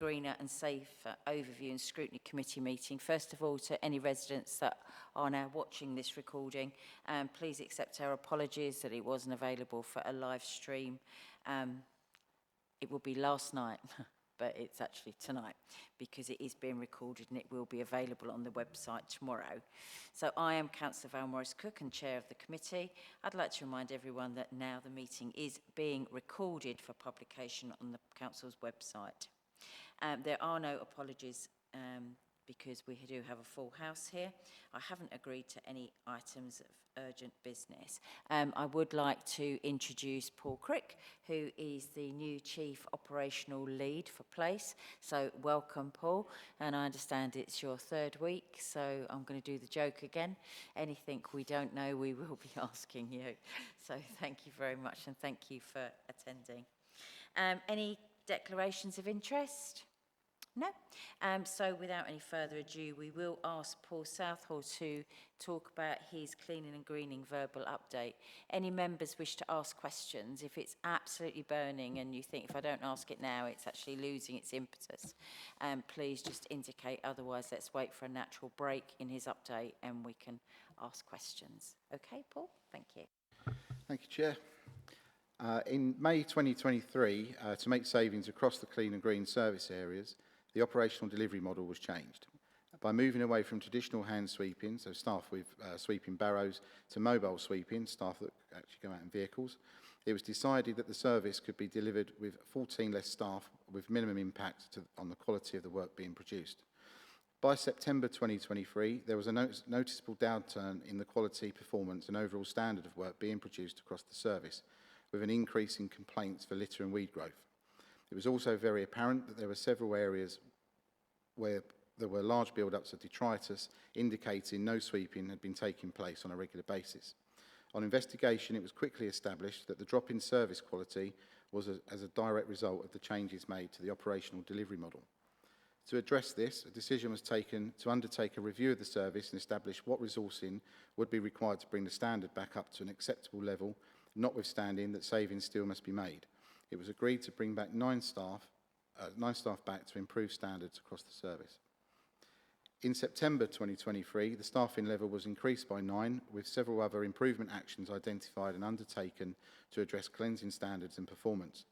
greener and safer overview and scrutiny committee meeting. First of all, to any residents that are now watching this recording, please accept our apologies that it wasn't available for a live stream. It will be last night, but it's actually tonight because it is being recorded and it will be available on the website tomorrow. So I am Councillor Val Morris-Cook and Chair of the committee. I'd like to remind everyone that now the meeting is being recorded for publication on the Council's website. There are no apologies because we do have a full house here. I haven't agreed to any items of urgent business. I would like to introduce Paul Crick, who is the new Chief Operational Lead for Place. So welcome, Paul. And I understand it's your third week, so I'm going to do the joke again. Anything we don't know, we will be asking you. So thank you very much, and thank you for attending. Any declarations of interest? No. So without any further ado, we will ask Paul Southall to talk about his cleaning and greening verbal update. Any members wish to ask questions? If it's absolutely burning and you think if I don't ask it now, it's actually losing its impetus, please just indicate. Otherwise, let's wait for a natural break in his update and we can ask questions. Okay, Paul? Thank you. Thank you, Chair. In May 2023, to make savings across the clean and green service areas, the operational delivery model was changed. By moving away from traditional hand sweeping, so staff with sweeping barrows, to mobile sweeping, staff that actually go out in vehicles, it was decided that the service could be delivered with 14 less staff with minimum impact on the quality of the work being produced. By September 2023, there was a noticeable downturn in the quality, performance and overall standard of work being produced across the service, with an increase in complaints for litter and weed growth. It was also very apparent that there were several areas where there were large build-ups of detritus, indicating no sweeping had been taking place on a regular basis. On investigation, it was quickly established that the drop in service quality was as a direct result of the changes made to the operational delivery model. To address this, a decision was taken to undertake a review of the service and establish what resourcing would be required to bring the standard back up to an acceptable level, notwithstanding that savings still must be made. It was agreed to bring back nine staff back to improve standards across the service. In September 2023, the staffing level was increased by 9, with several other improvement actions identified and undertaken to address cleansing standards and performance.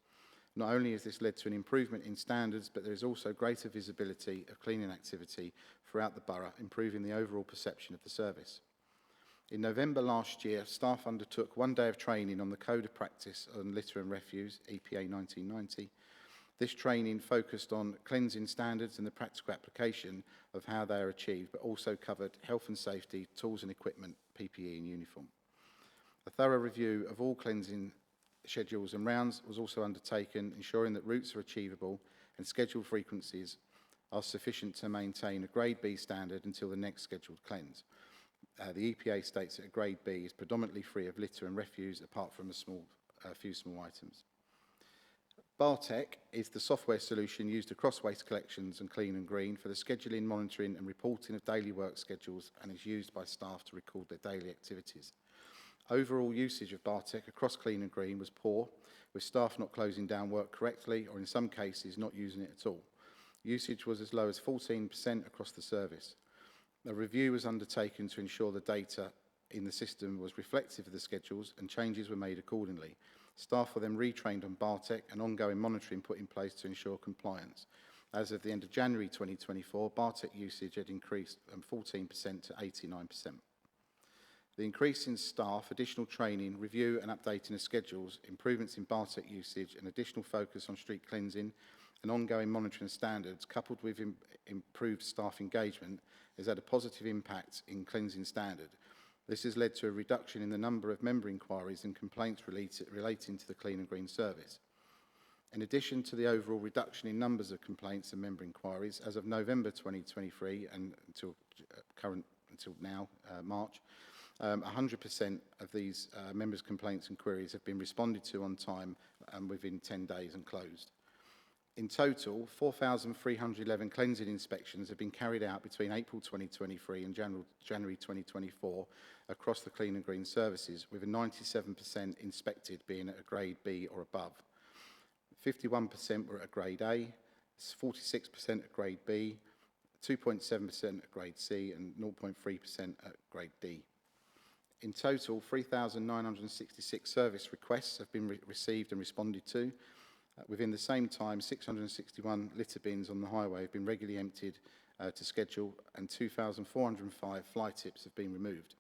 Not only has this led to an improvement in standards, but there is also greater visibility of cleaning activity throughout the borough, improving the overall perception of the service. In November last year, staff undertook 1 day of training on the Code of Practice on Litter and Refuse, EPA 1990. This training focused on cleansing standards and the practical application of how they are achieved, but also covered health and safety, tools and equipment, PPE and uniform. A thorough review of all cleansing schedules and rounds was also undertaken, ensuring that routes are achievable and scheduled frequencies are sufficient to maintain a Grade B standard until the next scheduled cleanse. The EPA states that a Grade B is predominantly free of litter and refuse, apart from a few small items. Bartec is the software solution used across waste collections and clean and green for the scheduling, monitoring and reporting of daily work schedules, and is used by staff to record their daily activities. Overall usage of Bartec across clean and green was poor, with staff not closing down work correctly or in some cases not using it at all. Usage was as low as 14% across the service. A review was undertaken to ensure the data in the system was reflective of the schedules, and changes were made accordingly. Staff were then retrained on Bartec and ongoing monitoring put in place to ensure compliance. As of the end of January 2024, Bartec usage had increased from 14% to 89%. The increase in staff, additional training, review and updating of schedules, improvements in Bartec usage and additional focus on street cleansing and ongoing monitoring standards, coupled with improved staff engagement, has had a positive impact in cleansing standard. This has led to a reduction in the number of member inquiries and complaints relating to the clean and green service. In addition to the overall reduction in numbers of complaints and member inquiries, as of November 2023 and until now, March, 100% of these members' complaints and queries have been responded to on time and within 10 days and closed. In total, 4,311 cleansing inspections have been carried out between April 2023 and January 2024 across the clean and green services, with a 97% inspected being at a Grade B or above. 51% were at a Grade A, It's 46% at grade B, 2.7% at grade C, and 0.3% at grade D. In total, 3,966 service requests have been received and responded to. Within the same time, 661 litter bins on the highway have been regularly emptied to schedule, and 2,405 fly tips have been removed.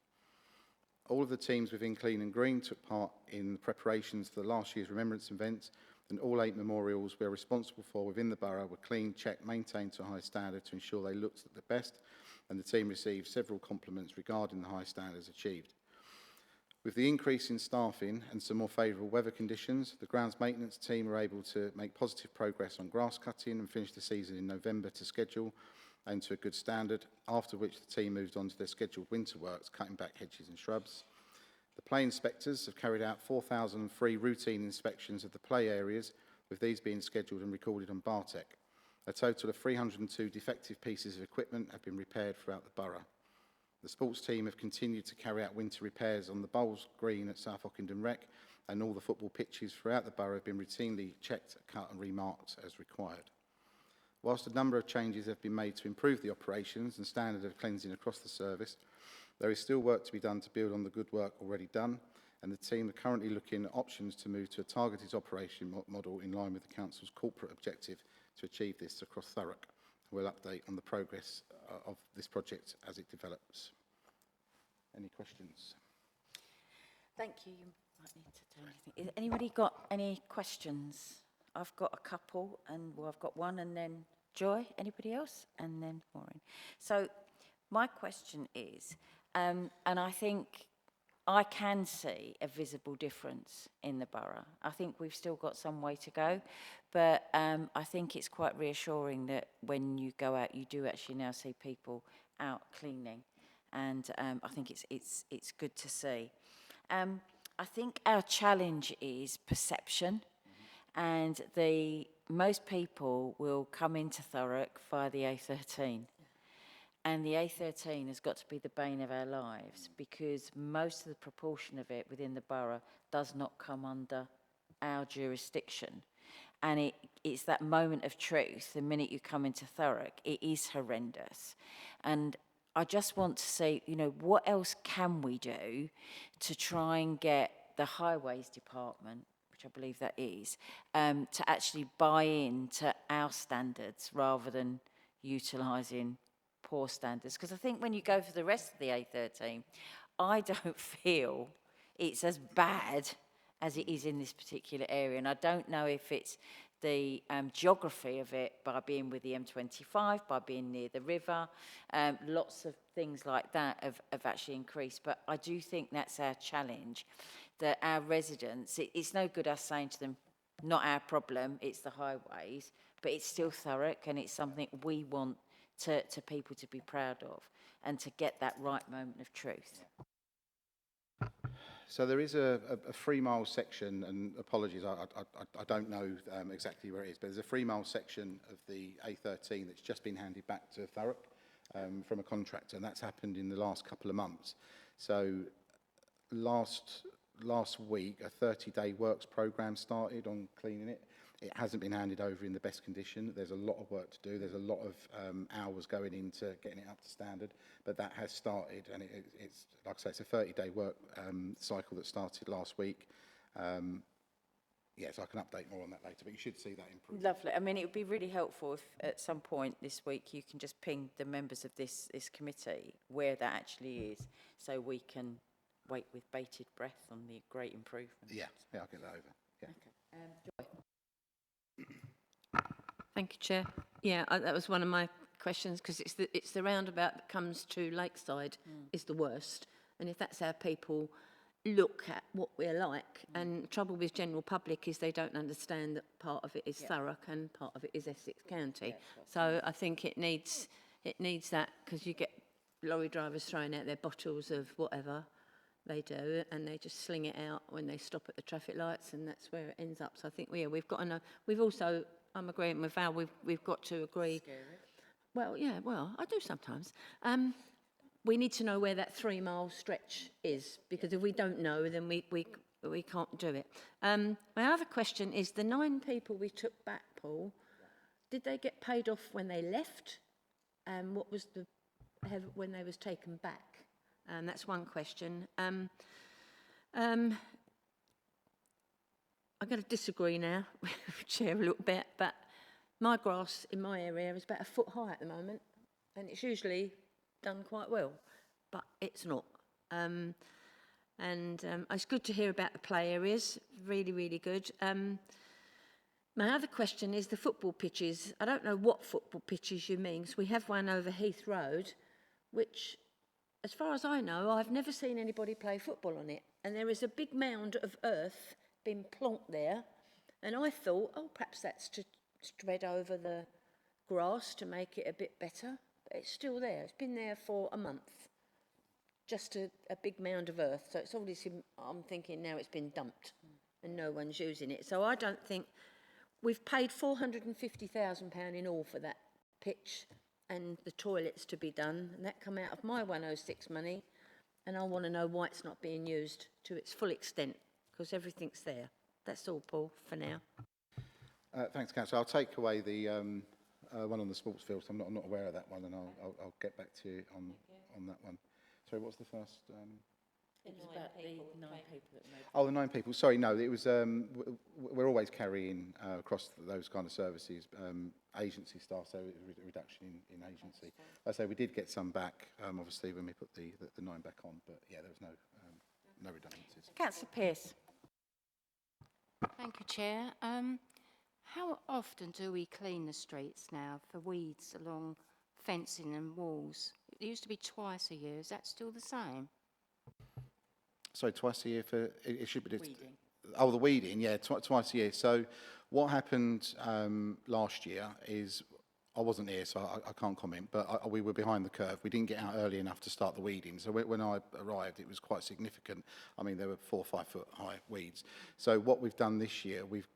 All of the teams within Clean and Green took part in the preparations for last year's remembrance event, and all 8 memorials we are responsible for within the borough were cleaned, checked, maintained to a high standard to ensure they looked at the best, and the team received several compliments regarding the high standards achieved. With the increase in staffing and some more favourable weather conditions, the grounds maintenance team were able to make positive progress on grass cutting and finish the season in November to schedule and to a good standard, after which the team moved on to their scheduled winter works, cutting back hedges and shrubs. The play inspectors have carried out 4,003 routine inspections of the play areas, with these being scheduled and recorded on Bartek. A total of 302 defective pieces of equipment have been repaired throughout the borough. The sports team have continued to carry out winter repairs on the Bowls Green at South Ockenden Rec, and all the football pitches throughout the borough have been routinely checked, cut and remarked as required. Whilst a number of changes have been made to improve the operations and standard of cleansing across the service, there is still work to be done to build on the good work already done, and the team are currently looking at options to move to a targeted operation model in line with the Council's corporate objective to achieve this across Thurrock. We'll update on the progress of this project as it develops. Any questions? Thank you. You might need to do anything. Has anybody got any questions? I've got a couple, and well, I've got one, and then Joy. Anybody else? And then Maureen. So my question is, and I think I can see a visible difference in the borough. I think we've still got some way to go, but I think it's quite reassuring that when you go out, you do actually now see people out cleaning, and I think it's good to see. I think our challenge is perception, and most people will come into Thurrock via the A13. And the A13 has got to be the bane of our lives, because most of the proportion of it within the borough does not come under our jurisdiction. And it's that moment of truth, the minute you come into Thurrock, it is horrendous. And I just want to say, you know, what else can we do to try and get the Highways Department, which I believe that is, to actually buy into our standards rather than utilising poor standards? Because I think when you go for the rest of the A13, I don't feel it's as bad as it is in this particular area. And I don't know if it's the geography of it, by being with the M25, by being near the river, lots of things like that have actually increased. But I do think that's our challenge, that our residents, it's no good us saying to them, not our problem, it's the highways, but it's still Thurrock, and it's something we want to people to be proud of, and to get that right moment of truth. So there is a 3-mile section, and apologies, I don't know exactly where it is, but there's a 3-mile section of the A13 that's just been handed back to Thurrock from a contractor, and that's happened in the last couple of months. So last week, a 30-day works programme started on cleaning it. It hasn't been handed over in the best condition. There's a lot of work to do. There's a lot of hours going into getting it up to standard, but that has started, and it's like I say, it's a 30-day work cycle that started last week. Yes, I can update more on that later, but you should see that improve. Lovely. I mean, it would be really helpful if at some point this week you can just ping the members of this committee where that actually is, so we can wait with bated breath on the great improvement. Yeah, I'll get that over. Yeah. Okay. Joy. Thank you, Chair. Yeah, that was one of my questions, because it's the roundabout that comes to Lakeside is the worst. And if that's how people look at what we're like, and the trouble with general public is they don't understand that part of it is Thurrock and part of it is Essex County. So I think it needs that, because you get lorry drivers throwing out their bottles of whatever they do, and they just sling it out when they stop at the traffic lights, and that's where it ends up. So I think we've got to know. We've also, I'm agreeing with Val, we've got to agree. Scary. Well, yeah, well, I do sometimes. We need to know where that 3-mile stretch is, because if we don't know, then we can't do it. My other question is, the 9 people we took back, Paul, did they get paid off when they left? And what was when they was taken back? That's one question. I'm going to disagree now with Chair a little bit, but my grass in my area is about a foot high at the moment, and it's usually done quite well, but it's not. It's good to hear about the play areas, really, really good. My other question is the football pitches. I don't know what football pitches you mean, because we have one over Heath Road, which, as far as I know, I've never seen anybody play football on it. And there is a big mound of earth been plonked there, and I thought, oh, perhaps that's to spread over the grass to make it a bit better. But it's still there. It's been there for a month. Just a big mound of earth. So it's obviously, I'm thinking now it's been dumped and no one's using it. So I don't think, we've paid £450,000 in all for that pitch and the toilets to be done, and that come out of my 106 money, and I want to know why it's not being used to its full extent, because everything's there. That's all, Paul, for now. Thanks, Councillor. I'll take away the one on the sports fields. I'm not aware of that one, and I'll get back to you on that one. Sorry, what's the first? It was about the 9 people that made. Oh, the 9 people. Sorry, no, it was. We're always carrying across those kind of services agency staff, so it was a reduction in agency. I say we did get some back, obviously, when we put the 9 back on, but yeah, there was no redundancies. Councillor Pearce. Thank you, Chair. How often do we clean the streets now for weeds along fencing and walls? It used to be twice a year. Is that still the same? Sorry, twice a year for it should be. Weeding. Oh, the weeding, yeah, twice a year. So what happened last year is, I wasn't here, so I can't comment, but we were behind the curve. We didn't get out early enough to start the weeding. So when I arrived, it was quite significant. I mean, there were 4 or 5 foot high weeds. So what we've done this year, we've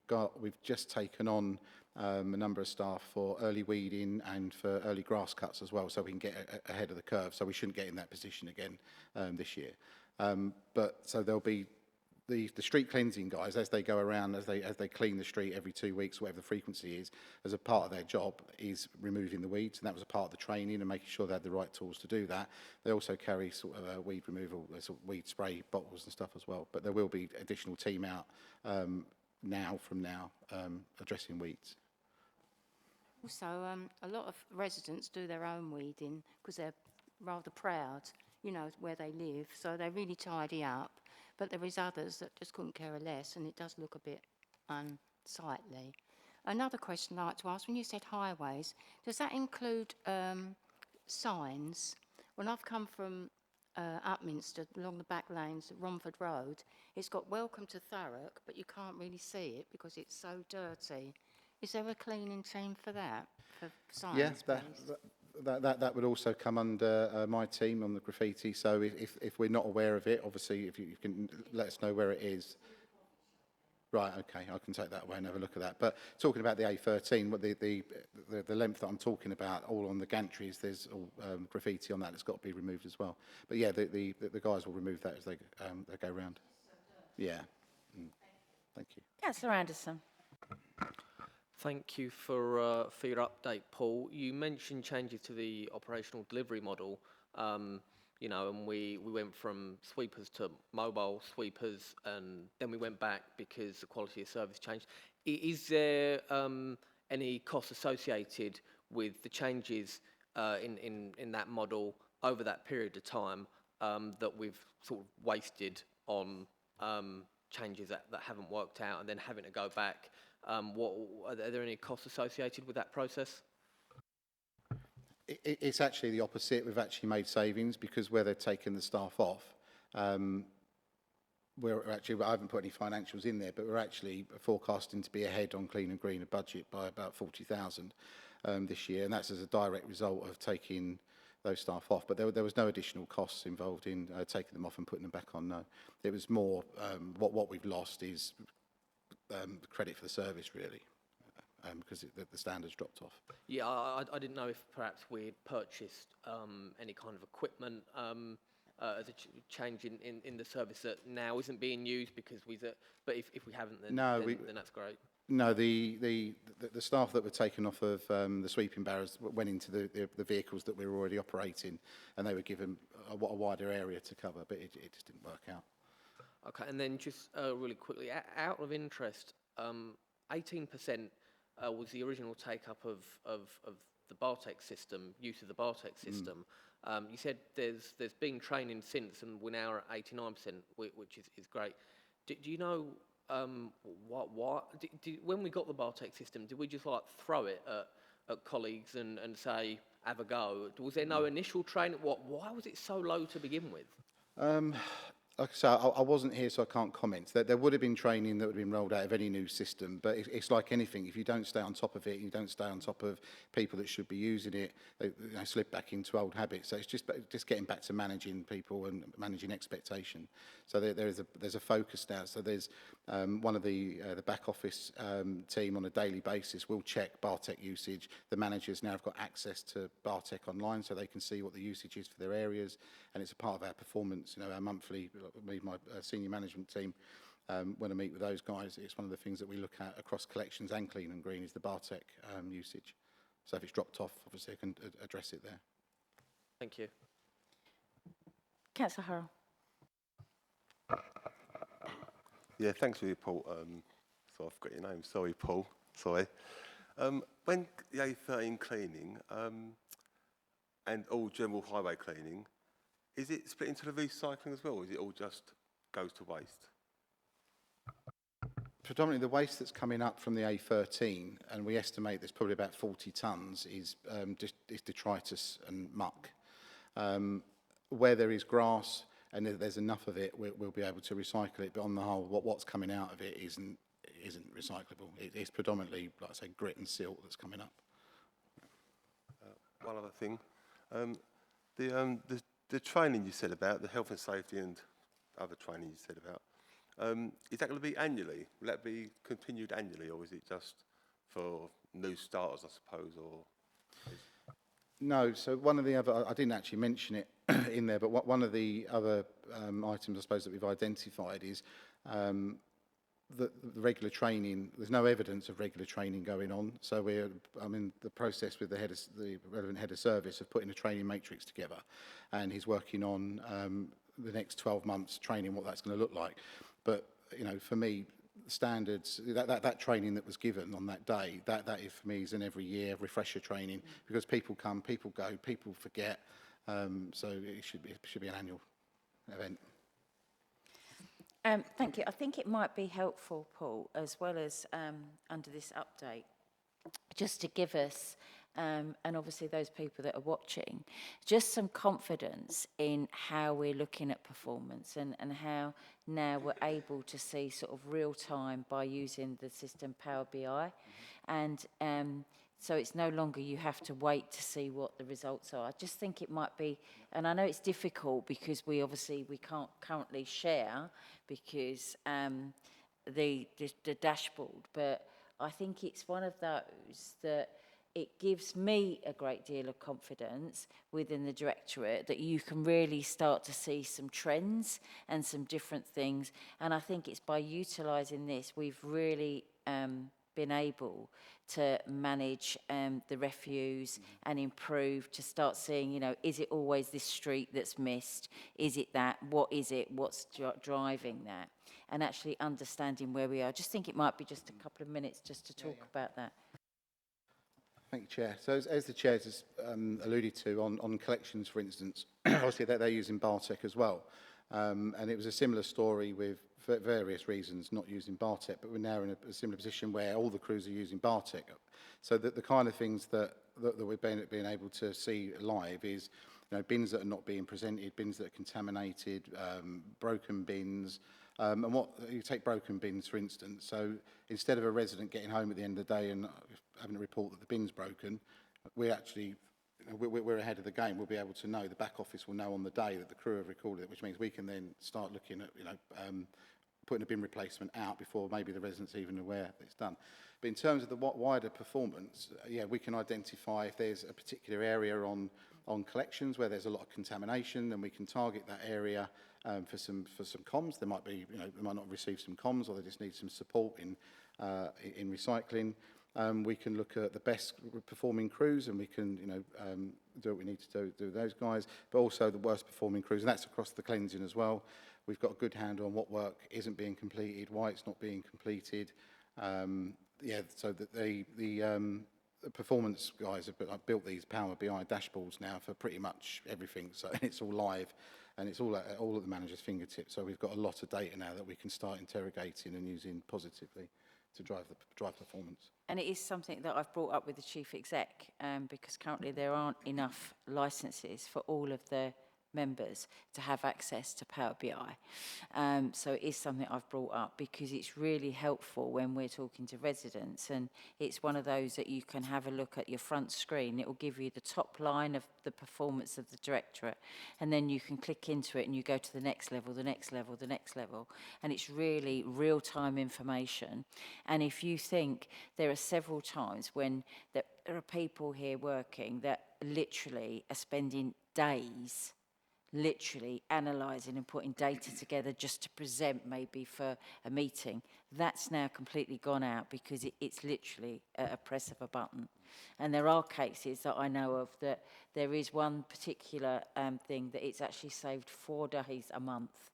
just taken on a number of staff for early weeding and for early grass cuts as well, so we can get ahead of the curve. So we shouldn't get in that position again this year. But so there'll be the street cleansing guys, as they go around, as they clean the street every 2 weeks, whatever the frequency is, as a part of their job is removing the weeds, and that was a part of the training and making sure they had the right tools to do that. They also carry sort of weed removal, sort of weed spray bottles and stuff as well. But there will be additional team out from now addressing weeds. Also, a lot of residents do their own weeding because they're rather proud, you know, where they live, so they really tidy up. But there is others that just couldn't care less, and it does look a bit unsightly. Another question I'd like to ask, when you said highways, does that include signs? When I've come from Upminster, along the back lanes of Romford Road, it's got welcome to Thurrock, but you can't really see it because it's so dirty. Is there a cleaning team for that, for signs? Yeah, that would also come under my team on the graffiti. So if we're not aware of it, obviously, if you can let us know where it is. Right, okay, I can take that away and have a look at that. But talking about the A13, what the length that I'm talking about, all on the gantries, there's all graffiti on that that's got to be removed as well. But yeah, the guys will remove that as they go round. Yeah. Thank you. Councillor Anderson. Thank you for your update, Paul. You mentioned changes to the operational delivery model, you know, and we went from sweepers to mobile sweepers, and then we went back because the quality of service changed. Is there any cost associated with the changes in that model over that period of time that we've sort of wasted on changes that haven't worked out and then having to go back? Are there any costs associated with that process? It's actually the opposite. We've actually made savings because where they've taken the staff off, I haven't put any financials in there, but we're actually forecasting to be ahead on Clean and Green, a budget by about 40,000 this year, and that's as a direct result of taking those staff off. But there was no additional costs involved in taking them off and putting them back on. No, it was more what we've lost is the credit for the service, really, because the standards dropped off. Yeah, I didn't know if perhaps we'd purchased any kind of equipment as a change in the service that now isn't being used because but if we haven't, then, no, then that's great. No, the staff that were taken off of the sweeping barrows went into the vehicles that we were already operating, and they were given a wider area to cover, but it just didn't work out. Okay, and then just really quickly, out of interest, 18% was the original take-up of the Bartek system, use of the Bartek system. You said there's been training since, and we're now at 89%, which is great. Do you know when we got the Bartek system, did we just like throw it at colleagues and say, have a go? Was there no initial training? Why was it so low to begin with? Like I say, I wasn't here, so I can't comment. There would have been training that would have been rolled out of any new system, but it's like anything. If you don't stay on top of it, you don't stay on top of people that should be using it, they slip back into old habits. So it's just getting back to managing people and managing expectation. So there's a focus now. So there's one of the back office team on a daily basis will check Bartek usage. The managers now have got access to Bartek online, so they can see what the usage is for their areas, and it's a part of our performance. You know, our monthly. My senior management team, when I meet with those guys, it's one of the things that we look at across collections and clean and green is the Bartek usage. So if it's dropped off, obviously I can address it there. Thank you. Councillor Hurrell. Yeah, thanks for your report. So I've got your name. Sorry, Paul. Sorry. When the A13 cleaning and all general highway cleaning, is it split into the recycling as well, or is it all just goes to waste? Predominantly the waste that's coming up from the A13, and we estimate there's probably about 40 tonnes, is detritus and muck. Where there is grass and there's enough of it, we'll be able to recycle it, but on the whole, what's coming out of it isn't recyclable. It's predominantly, like I say, grit and silt that's coming up. One other thing, the training you said about, the health and safety and other training you said about, is that going to be annually? Will that be continued annually, or is it just for new starters, I suppose? Or No, so one of the other, I didn't actually mention it in there, but one of the other items I suppose that we've identified is the regular training. There's no evidence of regular training going on, so I'm in the process with the relevant head of service of putting a training matrix together, and he's working on the next 12 months training, what that's going to look like. But you know, for me, standards, that training that was given on that day, that is for me is an every year refresher training, because people come, people go, people forget, so it should be an annual event. Thank you. I think it might be helpful, Paul, as well as under this update, just to give us, and obviously those people that are watching, just some confidence in how we're looking at performance and how now we're able to see sort of real time by using the system Power BI. And so it's no longer you have to wait to see what the results are. I just think it might be, and I know it's difficult because we can't currently share because the dashboard, but I think it's one of those that it gives me a great deal of confidence within the directorate that you can really start to see some trends and some different things. And I think it's by utilising this, we've really been able to manage the refuse and improve, to start seeing, you know, is it always this street that's missed? Is it that? What is it? What's driving that? And actually understanding where we are. I just think it might be just a couple of minutes just to talk about that. Thank you, Chair. So as the Chair has alluded to on collections, for instance, obviously they're using Bartek as well. And it was a similar story with for various reasons not using Bartek, but we're now in a similar position where all the crews are using Bartek. So that the kind of things that we've been able to see live is, you know, bins that are not being presented, bins that are contaminated, broken bins. And what you take broken bins, for instance. So instead of a resident getting home at the end of the day and having a report that the bin's broken, we're ahead of the game. We'll be able to know, the back office will know on the day that the crew have recorded it, which means we can then start looking at, you know, putting a bin replacement out before maybe the resident's even aware that it's done. But in terms of the wider performance, yeah, we can identify if there's a particular area on collections where there's a lot of contamination, then we can target that area for some comms. There might be, you know, they might not receive some comms, or they just need some support in in recycling. We can look at the best performing crews, and we can, do what we need to do those guys, but also the worst performing crews, and that's across the cleansing as well. We've got a good handle on what work isn't being completed, why it's not being completed. So that the performance guys have built these Power BI dashboards now for pretty much everything, so it's all live, and it's all at the manager's fingertips. So we've got a lot of data now that we can start interrogating and using positively to drive performance. And it is something that I've brought up with the chief exec, because currently there aren't enough licenses for all of the members to have access to Power BI. So it is something I've brought up because it's really helpful when we're talking to residents, and it's one of those that you can have a look at your front screen. It will give you the top line of the performance of the directorate, and then you can click into it and you go to the next level, the next level, the next level, and it's really real-time information. And if you think there are several times when there are people here working that literally are spending days literally analysing and putting data together just to present maybe for a meeting, that's now completely gone out because it's literally a press of a button. And there are cases that I know of that there is one particular thing that it's actually saved 4 days a month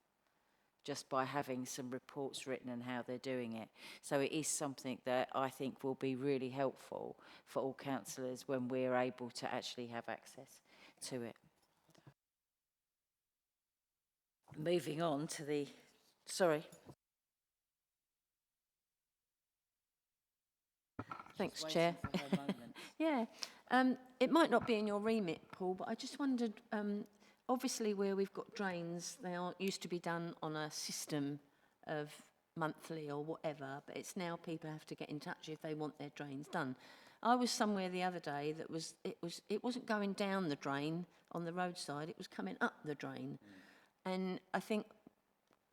just by having some reports written and how they're doing it. So it is something that I think will be really helpful for all councillors when we're able to actually have access to it. Moving on to the, sorry. Thanks, Chair. Yeah, it might not be in your remit, Paul, but I just wondered, obviously where we've got drains, they aren't used to be done on a system of monthly or whatever, but it's now people have to get in touch if they want their drains done. I was somewhere the other day that it wasn't going down the drain on the roadside, it was coming up the drain. And I think,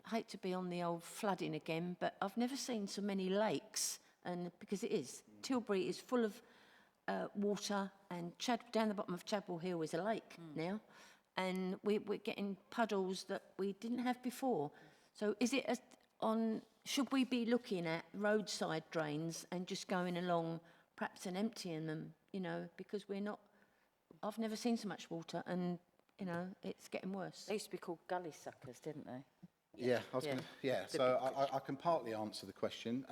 I hate to be on the old flooding again, but I've never seen so many lakes, and because it is. Tilbury is full of water, and down the bottom of Chadwell Hill is a lake now, and we're getting puddles that we didn't have before. So is it should we be looking at roadside drains and just going along perhaps and emptying them, because I've never seen so much water, and it's getting worse. They used to be called gully suckers, didn't they? Yeah, so I can partly answer the question.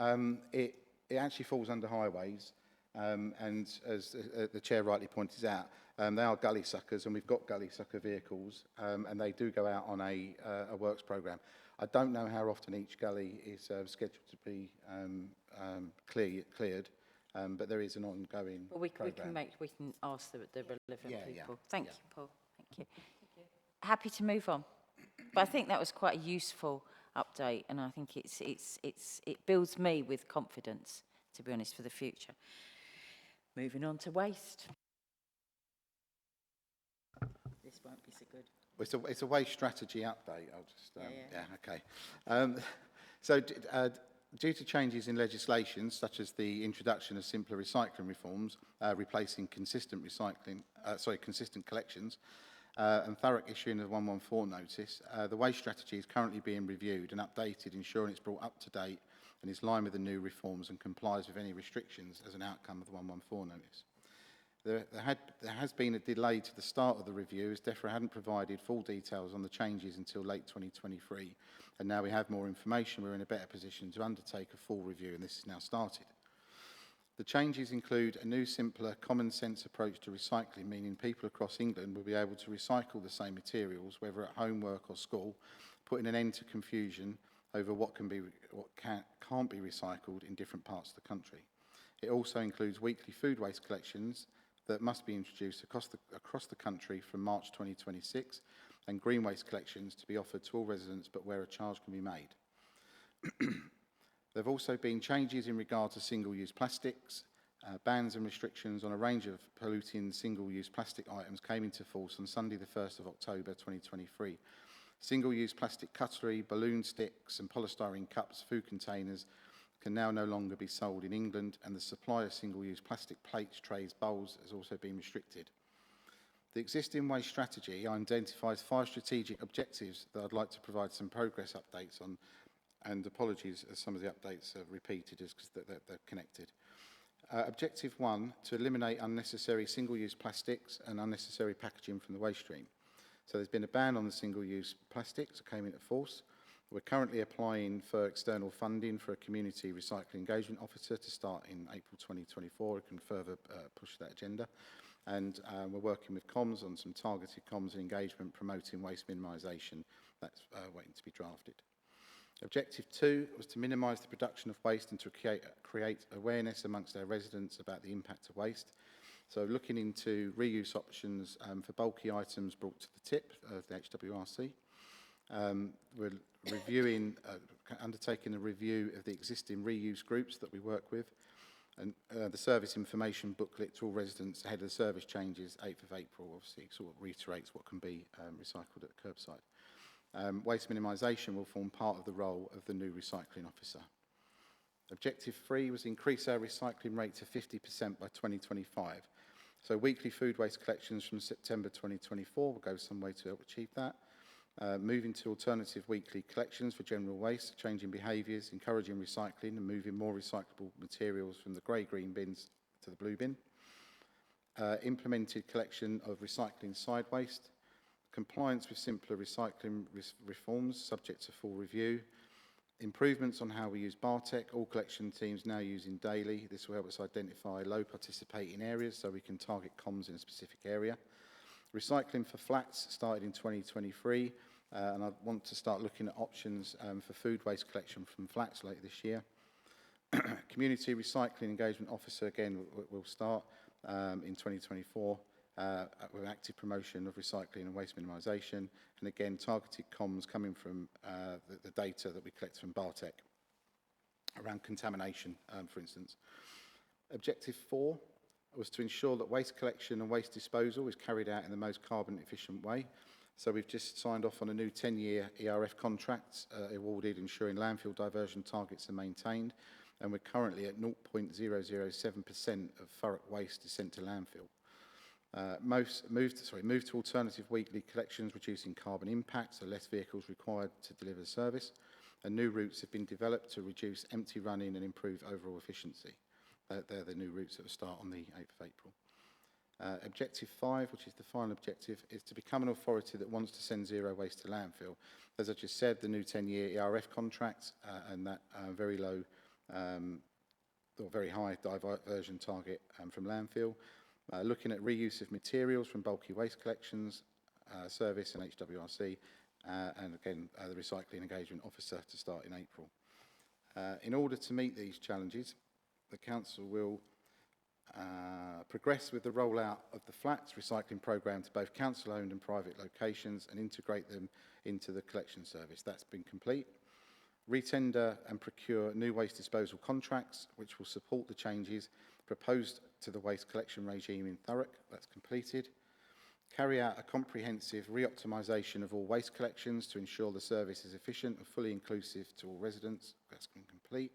It actually falls under highways, and as the chair rightly pointed out, they are gully suckers, and we've got gully sucker vehicles, and they do go out on a works programme. I don't know how often each gully is scheduled to be cleared, but there is an ongoing programme. We can ask the relevant people. Yeah. Thank you, Paul. Thank you. Happy to move on, but I think that was quite a useful update, and I think it builds me with confidence, to be honest, for the future. Moving on to waste. This won't be so good. It's a waste strategy update. I'll just okay. So due to changes in legislation, such as the introduction of simpler recycling reforms, replacing consistent collections, and Thurrock issuing a 114 notice, the waste strategy is currently being reviewed and updated, ensuring it's brought up to date and is in line with the new reforms and complies with any restrictions as an outcome of the 114 notice. There has been a delay to the start of the review, as DEFRA hadn't provided full details on the changes until late 2023, and now we have more information, we're in a better position to undertake a full review, and this is now started. The changes include a new, simpler, common sense approach to recycling, meaning people across England will be able to recycle the same materials, whether at home, work or school, putting an end to confusion over what can't be recycled in different parts of the country. It also includes weekly food waste collections that must be introduced across the country from March 2026, and green waste collections to be offered to all residents, but where a charge can be made. There have also been changes in regard to single-use plastics. Bans and restrictions on a range of polluting single-use plastic items came into force on Sunday the 1st of October 2023. Single-use plastic cutlery, balloon sticks and polystyrene cups, food containers can now no longer be sold in England, and the supply of single-use plastic plates, trays, bowls has also been restricted. The existing waste strategy identifies 5 strategic objectives that I'd like to provide some progress updates on and apologies as some of the updates are repeated because they're connected. Objective 1, to eliminate unnecessary single-use plastics and unnecessary packaging from the waste stream. So there's been a ban on the single-use plastics that came into force. We're currently applying for external funding for a community recycling engagement officer to start in April 2024. We can further push that agenda. And we're working with comms on some targeted comms and engagement promoting waste minimisation. That's waiting to be drafted. Objective 2 was to minimise the production of waste and to create awareness amongst our residents about the impact of waste. So looking into reuse options for bulky items brought to the tip of the HWRC. We're reviewing, undertaking a review of the existing reuse groups that we work with, and the service information booklet to all residents ahead of the service changes, 8th of April, obviously sort of reiterates what can be recycled at the curbside. Waste minimisation will form part of the role of the new recycling officer. Objective 3 was increase our recycling rate to 50% by 2025. So weekly food waste collections from September 2024 will go some way to help achieve that. Moving to alternative weekly collections for general waste, changing behaviours, encouraging recycling and moving more recyclable materials from the grey-green bins to the blue bin. Implemented collection of recycling side waste. Compliance with simpler recycling reforms subject to full review. Improvements on how we use Bartec, all collection teams now using daily. This will help us identify low participating areas so we can target comms in a specific area. Recycling for flats started in 2023 and I want to start looking at options for food waste collection from flats later this year. Community Recycling Engagement Officer again will start in 2024 with active promotion of recycling and waste minimisation, and again targeted comms coming from the data that we collect from Bartec around contamination, for instance. Objective 4 was to ensure that waste collection and waste disposal is carried out in the most carbon efficient way. So we've just signed off on a new 10-year ERF contract awarded, ensuring landfill diversion targets are maintained, and we're currently at 0.007% of Thurrock waste is sent to landfill. Move to alternative weekly collections, reducing carbon impact, so less vehicles required to deliver the service, and new routes have been developed to reduce empty running and improve overall efficiency. They're the new routes that will start on the 8th of April. Objective 5, which is the final objective, is to become an authority that wants to send zero waste to landfill. As I just said, the new 10-year ERF contract and that very low or very high diversion target from landfill. Looking at reuse of materials from bulky waste collections, service and HWRC, and again the Recycling Engagement Officer to start in April. In order to meet these challenges, the Council will progress with the rollout of the flats recycling programme to both council-owned and private locations and integrate them into the collection service. That's been complete. Retender and procure new waste disposal contracts, which will support the changes proposed to the waste collection regime in Thurrock. That's completed. Carry out a comprehensive re-optimisation of all waste collections to ensure the service is efficient and fully inclusive to all residents. That's been complete.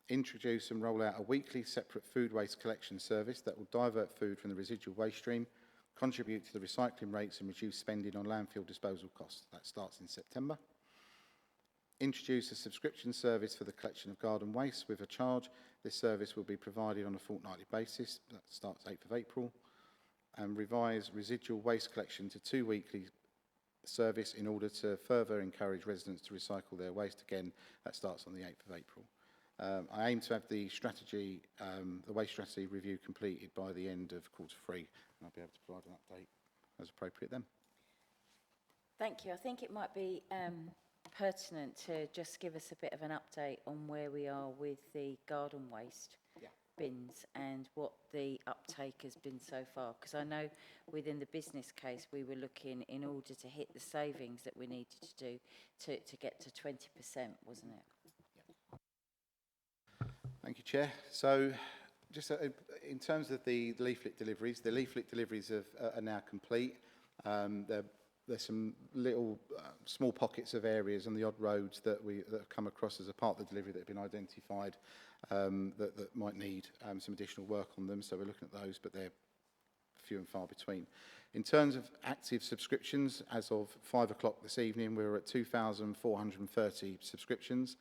Introduce and roll out a weekly separate food waste collection service that will divert food from the residual waste stream, contribute to the recycling rates and reduce spending on landfill disposal costs. That starts in September. Introduce a subscription service for the collection of garden waste with a charge. This service will be provided on a fortnightly basis. That starts 8th of April. And revise residual waste collection to 2 weekly service in order to further encourage residents to recycle their waste. Again, that starts on the 8th of April. I aim to have the strategy, the waste strategy review completed by the end of Q3, and I'll be able to provide an update as appropriate then. Thank you. I think it might be pertinent to just give us a bit of an update on where we are with the garden waste bins and what the uptake has been so far, because I know within the business case we were looking, in order to hit the savings that we needed to do, to get to 20%, wasn't it? Thank you, Chair. So just in terms of the leaflet deliveries are now complete. There's some little small pockets of areas on the odd roads that have come across as a part of the delivery that have been identified that might need some additional work on them. So we're looking at those, but they're few and far between. In terms of active subscriptions, as of 5 o'clock this evening, we're at 2,430 subscriptions,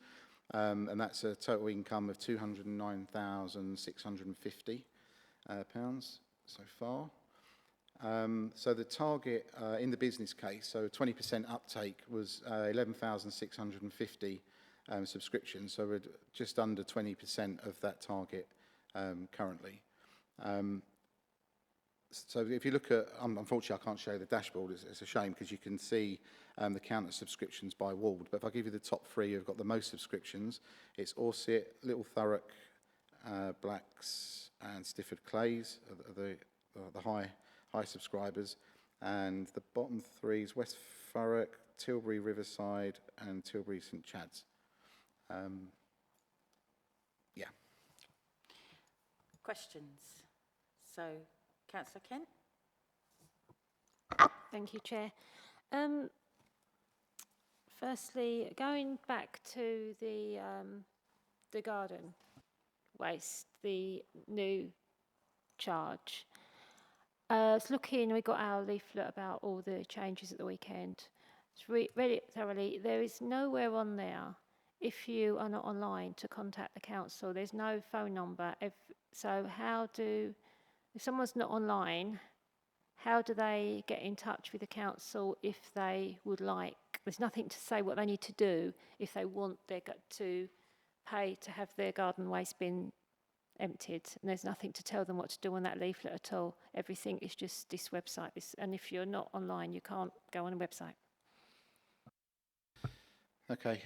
and that's a total income of £209,650 pounds so far. So the target in the business case, so 20% uptake was 11,650 subscriptions, so we're just under 20% of that target currently. So if you look at, unfortunately I can't show the dashboard, it's a shame because you can see the count of subscriptions by ward, but if I give you the top three who've got the most subscriptions, it's Orsett, Little Thurrock, Blacks and Stifford Clays are the high subscribers, and the bottom three is West Thurrock, Tilbury Riverside and Tilbury St Chad's. Yeah. Questions? So, Councillor Kent? Thank you, Chair. Firstly, going back to the garden waste, the new charge. I was looking, we got our leaflet about all the changes at the weekend. Read it thoroughly. There is nowhere on there, if you are not online, to contact the council. There's no phone number. So if someone's not online, how do they get in touch with the council if they would like? There's nothing to say what they need to do if they want to pay to have their garden waste bin emptied, and there's nothing to tell them what to do on that leaflet at all. Everything is just this website, and if you're not online, you can't go on a website. Okay.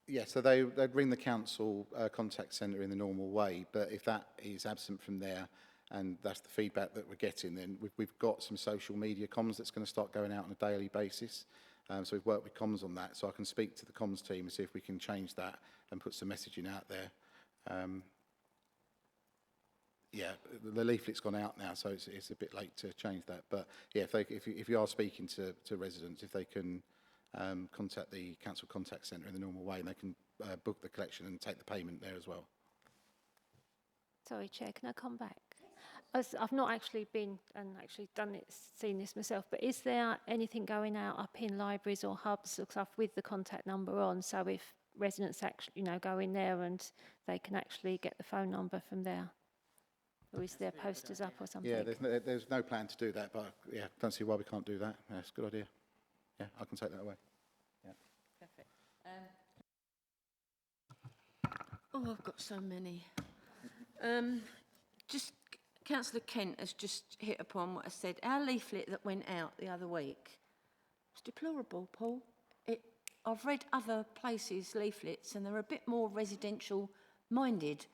Yeah, so they'd ring the council contact centre in the normal way, but if that is absent from there, and that's the feedback that we're getting, then we've got some social media comms that's going to start going out on a daily basis. So we've worked with comms on that, so I can speak to the comms team and see if we can change that and put some messaging out there. Yeah, the leaflet's gone out now, so it's a bit late to change that. But yeah, if you are speaking to residents, if they can contact the council contact centre in the normal way, and they can book the collection and take the payment there as well. Sorry, Chair, can I come back? I've not actually been and actually seen this myself, but is there anything going out up in libraries or hubs or stuff with the contact number on, so if residents actually, go in there and they can actually get the phone number from there? Or is there posters up or something? Yeah, there's no plan to do that, but yeah, don't see why we can't do that. Yeah, it's a good idea. Yeah, I can take that away. Yeah. Perfect. Oh, I've got so many. Just Councillor Kent has just hit upon what I said. Our leaflet that went out the other week was deplorable, Paul. I've read other places' leaflets and they're a bit more residential minded.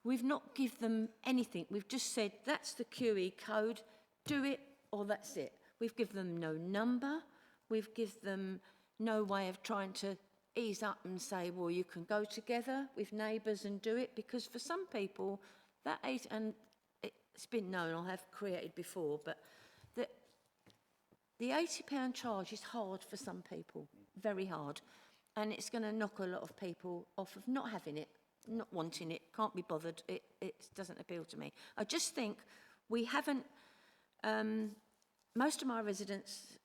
We've not given them anything. We've just said, that's the QE code, do it or that's it. We've given them no number. We've given them no way of trying to ease up and say, well, you can go together with neighbours and do it, because for some people, and it's been known, I have created before, but the £80 charge is hard for some people, very hard, and it's going to knock a lot of people off of not having it, not wanting it, can't be bothered, it doesn't appeal to me. I just think we haven't, most of my residents,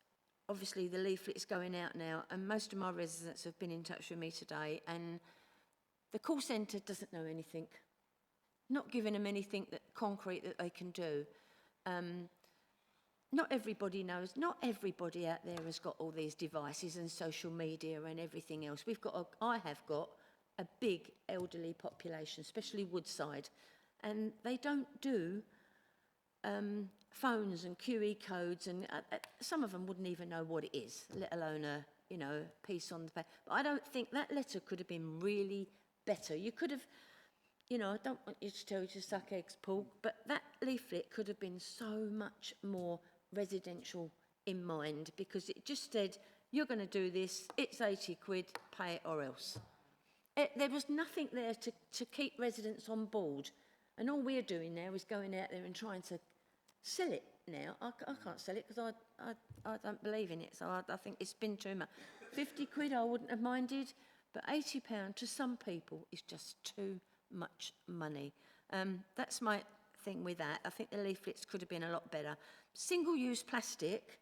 obviously the leaflet is going out now, and most of my residents have been in touch with me today, and the call centre doesn't know anything, not giving them anything concrete that they can do. Not everybody knows, not everybody out there has got all these devices and social media and everything else. I have got a big elderly population, especially Woodside, and they don't do phones and QE codes, and some of them wouldn't even know what it is, let alone a piece on the paper. But I don't think that letter could have been really better. You could have, I don't want you to tell you to suck eggs, Paul, but that leaflet could have been so much more residential in mind, because it just said, you're going to do this, it's 80 quid, pay it or else. There was nothing there to keep residents on board, and all we're doing now is going out there and trying to sell it now. I can't sell it because I don't believe in it, so I think it's been too much. 50 quid I wouldn't have minded, but £80 to some people is just too much money. That's my thing with that. I think the leaflets could have been a lot better. Single-use plastic,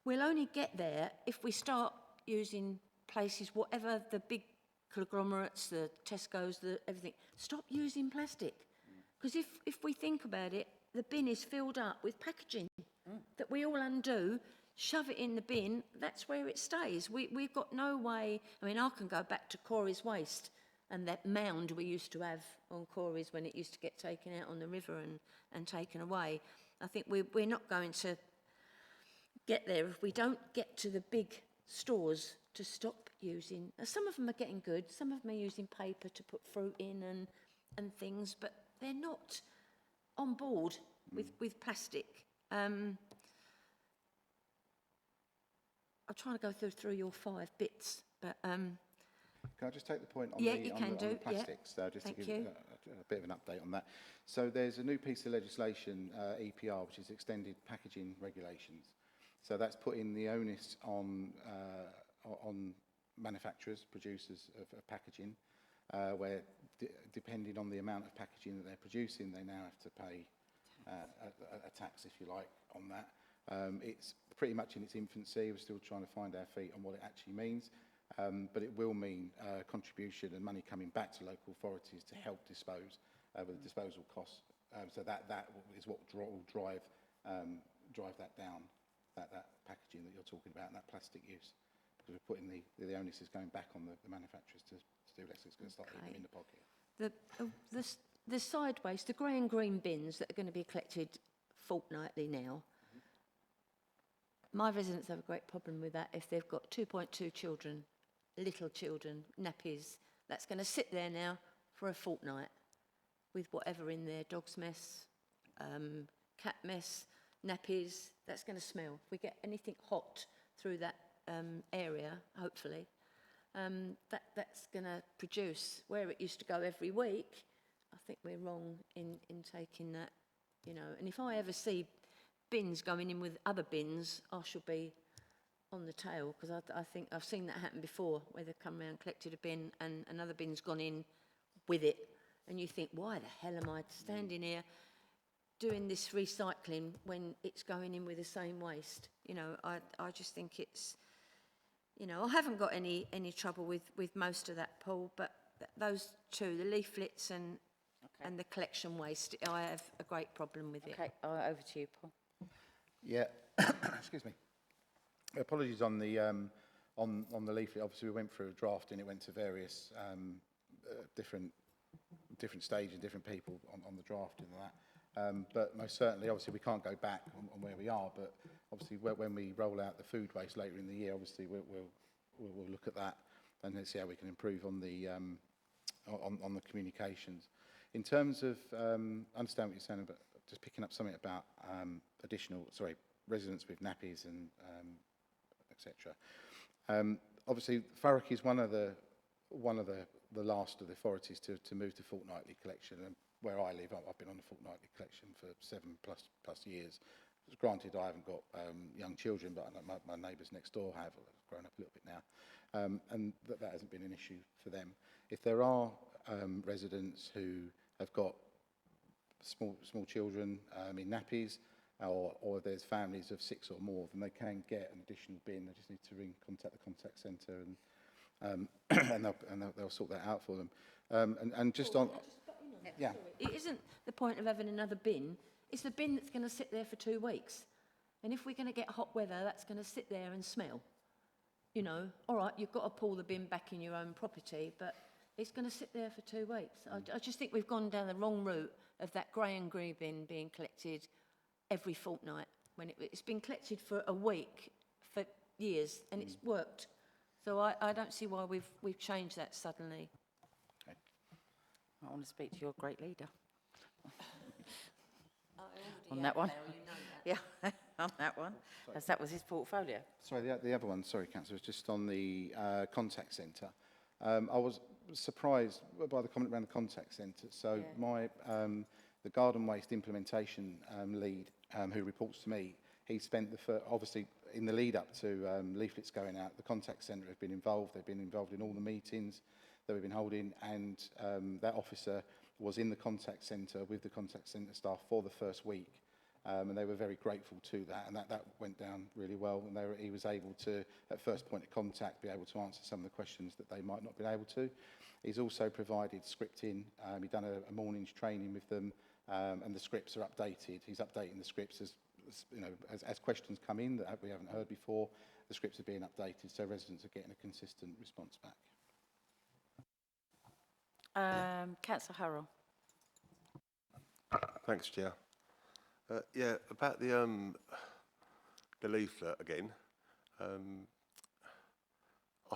we'll only get there if we start using places, whatever the big conglomerates, the Tesco's, the everything, stop using plastic. Because if we think about it, the bin is filled up with packaging that we all undo, shove it in the bin, that's where it stays. We've got no way, I mean, I can go back to Corey's waste and that mound we used to have on Corey's when it used to get taken out on the river and taken away. I think we're not going to get there if we don't get to the big stores to stop using. Some of them are getting good, some of them are using paper to put fruit in and things, but they're not on board with plastic. I'm trying to go through your 5 bits, but Can I just take the point on, Yeah, the, you on, can the, do, on the yeah. plastics, just Thank to give you. a bit of an update on that. So there's a new piece of legislation, EPR, which is Extended Packaging Regulations. So that's putting the onus on manufacturers, producers of packaging, where depending on the amount of packaging that they're producing, they now have to pay a tax, if you like, on that. It's pretty much in its infancy. We're still trying to find our feet on what it actually means, but it will mean contribution and money coming back to local authorities to help dispose with the disposal costs. So that is what will drive that down, that packaging that you're talking about and that plastic use. Because we're putting the onus is going back on the manufacturers to do less. It's going to start eating them in the pocket. The side waste, the grey and green bins that are going to be collected fortnightly now, my residents have a great problem with that. If they've got 2.2 children, little children, nappies, that's going to sit there now for a fortnight with whatever in there, dog's mess, cat mess, nappies, that's going to smell. If we get anything hot through that area, hopefully, that's going to produce, where it used to go every week, I think we're wrong in taking that, you know. And if I ever see bins going in with other bins, I shall be on the tail, because I think I've seen that happen before, where they've come around, collected a bin, and another bin's gone in with it. And you think, why the hell am I standing here doing this recycling when it's going in with the same waste? You know, I just think it's, you know, I haven't got any trouble with most of that, Paul, but those two, the leaflets and the collection waste, I have a great problem with it. Okay, over to you, Paul. Yeah, excuse me. Apologies on the leaflet. Obviously, we went through a draft and it went to various different stages, different people on the drafting and that. But most certainly, obviously, we can't go back on where we are. But obviously, when we roll out the food waste later in the year, obviously we'll look at that and then see how we can improve on the communications. In terms of, I understand what you're saying about just picking up something about residents with nappies and etc. Obviously, Thurrock is one of the last of the authorities to move to fortnightly collection. And where I live, I've been on a fortnightly collection for 7+ years. Granted, I haven't got young children, but I know my neighbours next door have grown up a little bit now, and that hasn't been an issue for them. If there are residents who have got small children in nappies, or there's families of 6 or more, then they can get an additional bin. They just need to contact the contact centre, and they'll sort that out for them. And just on, yeah, It isn't the point of having another bin. It's the bin that's going to sit there for 2 weeks. And if we're going to get hot weather, that's going to sit there and smell. You know, all right, you've got to pull the bin back in your own property, but it's going to sit there for 2 weeks. I just think we've gone down the wrong route of that grey and green bin being collected every fortnight, when it's been collected for a week for years, and it's worked. So I don't see why we've changed that suddenly. okay. I want to speak to your great leader on that one. Yeah, on that one, as that was his portfolio. Sorry, the other one, sorry, Councillor, was just on the contact centre. I was surprised by the comment around the contact centre. So the garden waste implementation lead, who reports to me, he spent obviously in the lead up to leaflets going out, the contact centre have been involved. They've been involved in all the meetings that we've been holding, and that officer was in the contact centre with the contact centre staff for the first week. And they were very grateful to that, and that went down really well. And he was able to, at first point of contact, be able to answer some of the questions that they might not have been able to. He's also provided scripting. He's done a morning's training with them, and the scripts are updated. He's updating the scripts as questions come in that we haven't heard before. The scripts are being updated, so residents are getting a consistent response back. Councillor Hurrell. Thanks, Chair. Yeah, about the leaflet again. I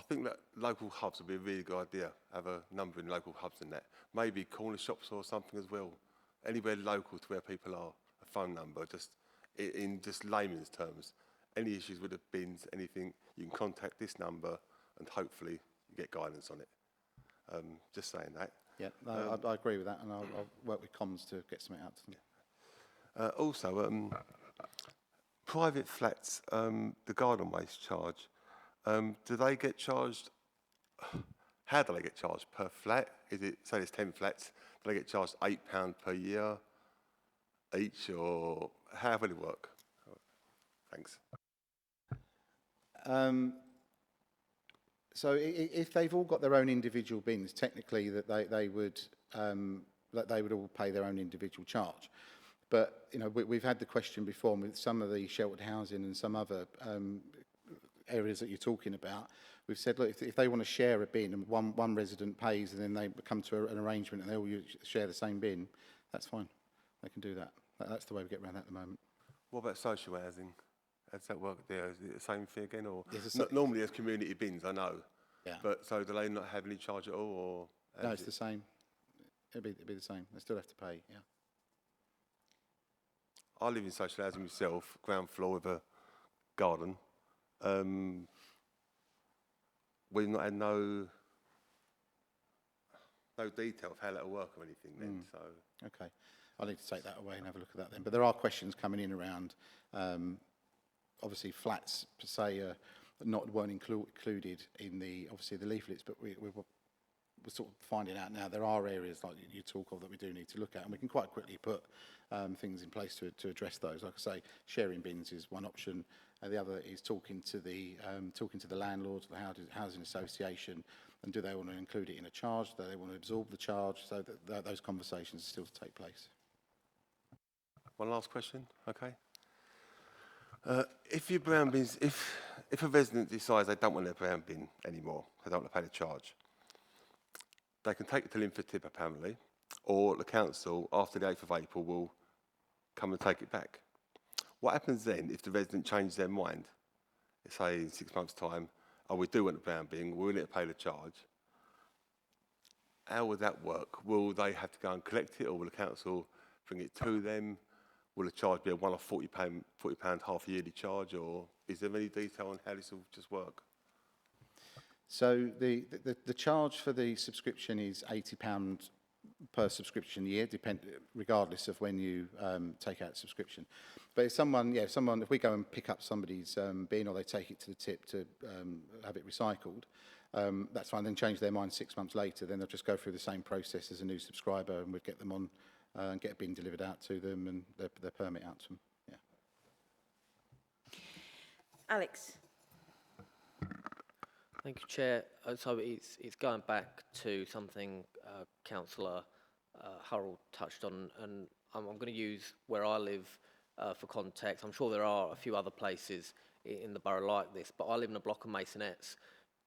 think that local hubs would be a really good idea. Have a number in local hubs in that. Maybe corner shops or something as well. Anywhere local to where people are. A phone number, just in just layman's terms. Any issues with the bins, anything, you can contact this number and hopefully you get guidance on it. Just saying that. Yeah, I agree with that, and I'll work with comms to get something out to them. Also, private flats, the garden waste charge, do they get charged, how do they get charged? Per flat? Is it, say there's 10 flats, do they get charged £8 per year each, or how will it work? Thanks. So if they've all got their own individual bins, technically that they would all pay their own individual charge. But you know, we've had the question before with some of the sheltered housing and some other areas that you're talking about. We've said, look, if they want to share a bin and one resident pays and then they come to an arrangement and they all share the same bin, that's fine. They can do that. That's the way we get around that at the moment. What about social housing? How does that work there? Is it the same thing again? Or Yes, normally there's community bins, I know. Yeah. But so do they not have any charge at all? Or No, it's the same. It'd be the same. They still have to pay, yeah. I live in social housing myself, ground floor with a garden. We've not had no detail of how that'll work or anything then, so... Okay. I'll need to take that away and have a look at that then. But there are questions coming in around, obviously flats per se weren't included in the leaflets, but we're sort of finding out now there are areas like you talk of that we do need to look at, and we can quite quickly put things in place to address those. Like I say, sharing bins is one option, and the other is talking to the landlords, the housing association, and do they want to include it in a charge? Do they want to absorb the charge? So that those conversations are still to take place. One last question, okay. If your brown bins, if a resident decides they don't want their brown bin anymore, they don't want to pay the charge, they can take it to Linford Tip apparently, or the council after the 8th of April will come and take it back. What happens then if the resident changes their mind? Say in 6 months' time, oh, we do want the brown bin, we're willing to pay the charge. How would that work? Will they have to go and collect it, or will the council bring it to them? Will the charge be a one-off £40 half-yearly charge, or is there any detail on how this will just work? So the charge for the subscription is £80 per subscription year, regardless of when you take out subscription. But if if we go and pick up somebody's bin, or they take it to the tip to have it recycled, that's fine. Then change their mind 6 months later, then they'll just go through the same process as a new subscriber, and we'd get them on and get a bin delivered out to them and their permit out to them. Yeah. Alex. Thank you, Chair. So it's going back to something Councillor Hurrell touched on, and I'm going to use where I live for context. I'm sure there are a few other places in the borough like this, but I live in a block of masonettes,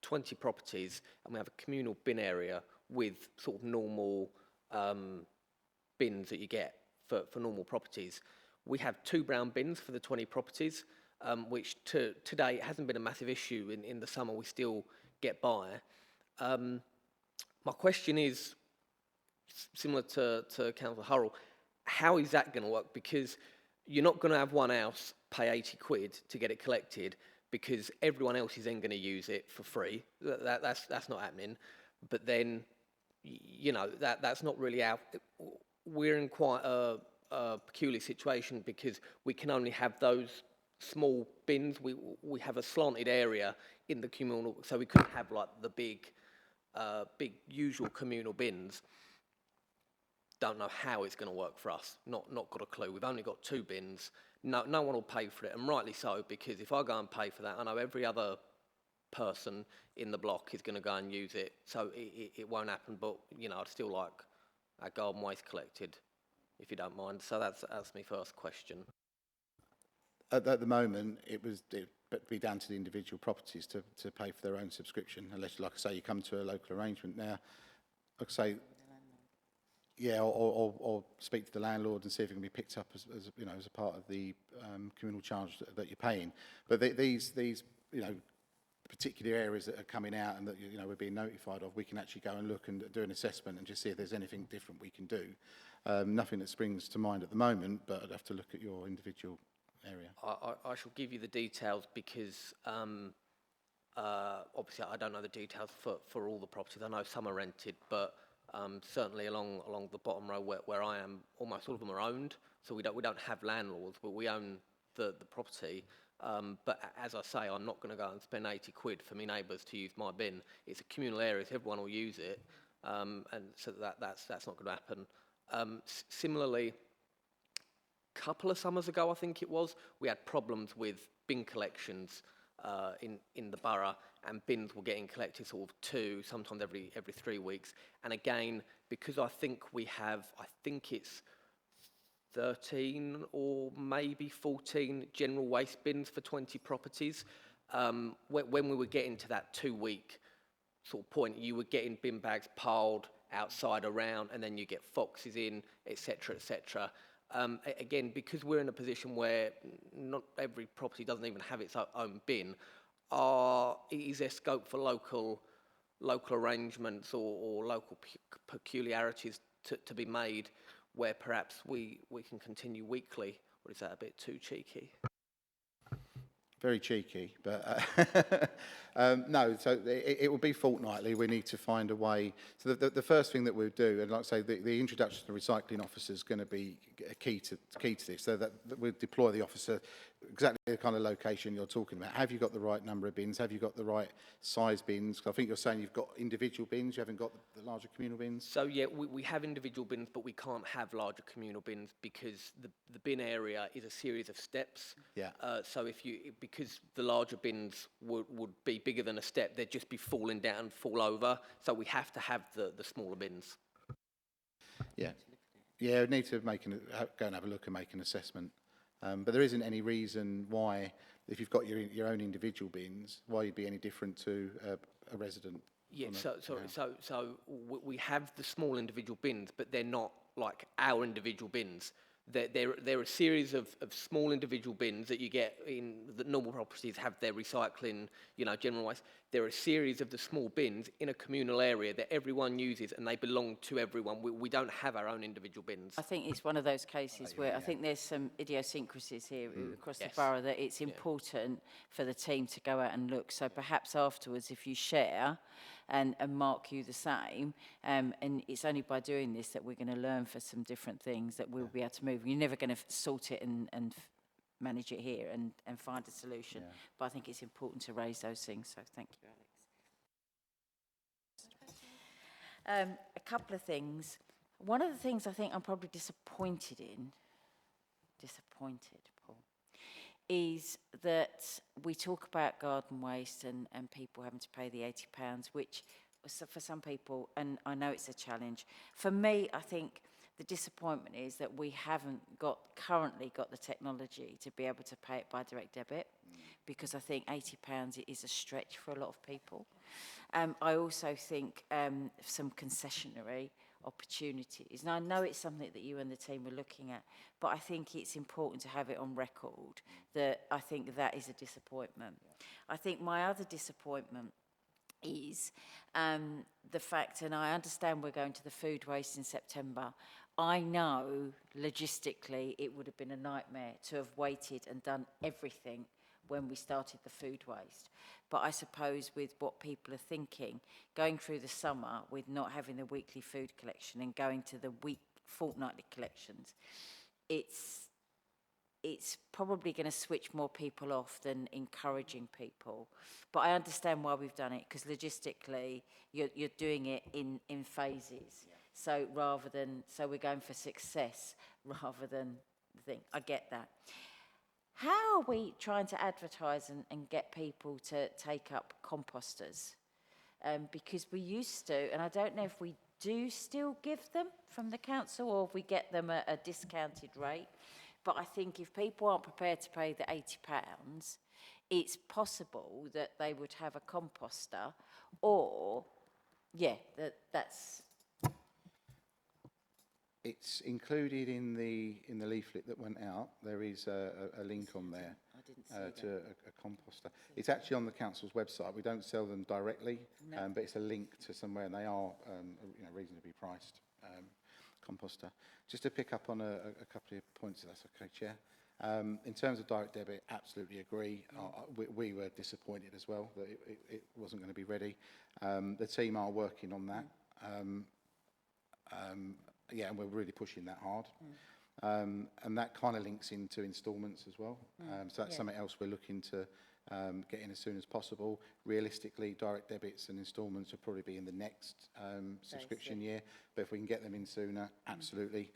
20 properties, and we have a communal bin area with sort of normal bins that you get for normal properties. We have 2 brown bins for the 20 properties, which today hasn't been a massive issue. In the summer, we still get by. My question is similar to Councillor Hurrell. How is that going to work? Because you're not going to have one house pay 80 quid to get it collected, because everyone else is then going to use it for free. That's not happening. But then, you know, that's not really our... We're in quite a peculiar situation because we can only have those small bins. We have a slanted area in the communal, so we couldn't have like the big usual communal bins. don't know how it's going to work for us. Not got a clue. We've only got 2 bins. No one will pay for it, and rightly so, because if I go and pay for that, I know every other person in the block is going to go and use it, so it won't happen. But you know, I'd still like our garden waste collected, if you don't mind. So that's my first question. At the moment, it'd be down to the individual properties to pay for their own subscription, unless, like I say, you come to a local arrangement. Now, like I say, yeah, or speak to the landlord and see if it can be picked up as you know, as a part of the communal charge that you're paying. But these you know, particular areas that are coming out and that you know we're being notified of, we can actually go and look and do an assessment and just see if there's anything different we can do. Nothing that springs to mind at the moment, but I'd have to look at your individual area. I shall give you the details because obviously I don't know the details for all the properties. I know some are rented, but certainly along the bottom row where I am, almost all of them are owned. So we don't have landlords, but we own the property. But as I say, I'm not going to go and spend 80 quid for my neighbours to use my bin. It's a communal area, so everyone will use it, and so that's not going to happen. Similarly, a couple of summers ago, I think it was, we had problems with bin collections in the borough, and bins were getting collected sort of 2, sometimes every 3 weeks. And again, because I think it's 13 or maybe 14 general waste bins for 20 properties. When we were getting to that 2-week sort of point, you were getting bin bags piled outside around, and then you get foxes in, etc., etc. Again, because we're in a position where not every property doesn't even have its own bin, is there scope for local arrangements or local peculiarities to be made where perhaps we can continue weekly, or is that a bit too cheeky? Very cheeky, but no, so it will be fortnightly. We need to find a way. So the first thing that we'll do, and like I say, the introduction of the recycling officer is going to be key to this, so that we'll deploy the officer exactly the kind of location you're talking about. Have you got the right number of bins? Have you got the right size bins? 'Cause I think you're saying you've got individual bins, you haven't got the larger communal bins? So yeah, we have individual bins, but we can't have larger communal bins because the bin area is a series of steps. Yeah. So because the larger bins would be bigger than a step, they'd just be falling down, fall over. So we have to have the smaller bins. Yeah. Yeah, we need to go and have a look and make an assessment. But there isn't any reason why, if you've got your own individual bins, why you'd be any different to a resident. Yeah, so we have the small individual bins, but they're not like our individual bins. They're a series of small individual bins that you get in the normal properties have their recycling, you know, general waste. They're a series of the small bins in a communal area that everyone uses, and they belong to everyone. We don't have our own individual bins. I think it's one of those cases where I think there's some idiosyncrasies here across the borough that it's important for the team to go out and look. So perhaps afterwards, if you share and Mark, you the same, and it's only by doing this that we're going to learn for some different things that we'll be able to move. You're never going to sort it and manage it here and find a solution. Yeah. But I think it's important to raise those things. So thank you, Alex. A couple of things. One of the things I think I'm probably disappointed, Paul, is that we talk about garden waste and people having to pay the £80, which for some people, and I know it's a challenge. For me, I think the disappointment is that we haven't currently got the technology to be able to pay it by direct debit, because I think £80 is a stretch for a lot of people. I also think some concessionary opportunities. And I know it's something that you and the team are looking at, but I think it's important to have it on record that I think that is a disappointment. I think my other disappointment is the fact, and I understand we're going to the food waste in September. I know logistically it would have been a nightmare to have waited and done everything when we started the food waste. But I suppose with what people are thinking, going through the summer with not having the weekly food collection and going to the fortnightly collections, it's probably going to switch more people off than encouraging people. But I understand why we've done it, because logistically you're doing it in phases. So rather than, so we're going for success rather than the thing. I get that. How are we trying to advertise and get people to take up composters? Because we used to, and I don't know if we do still give them from the council or if we get them at a discounted rate. But I think if people aren't prepared to pay the £80, it's possible that they would have a composter, or, yeah, that's... It's included in the leaflet that went out. There is a link on there I didn't see to a composter. It's actually on the council's website. We don't sell them directly, but it's a link to somewhere, and they are reasonably priced composter. Just to pick up on a couple of points, if that's okay, Chair. In terms of direct debit, absolutely agree. We were disappointed as well that it wasn't going to be ready. The team are working on that. Yeah, and we're really pushing that hard. And that kind of links into instalments as well. So that's something else we're looking to get in as soon as possible. Realistically, direct debits and instalments will probably be in the next subscription year, but if we can get them in sooner, absolutely.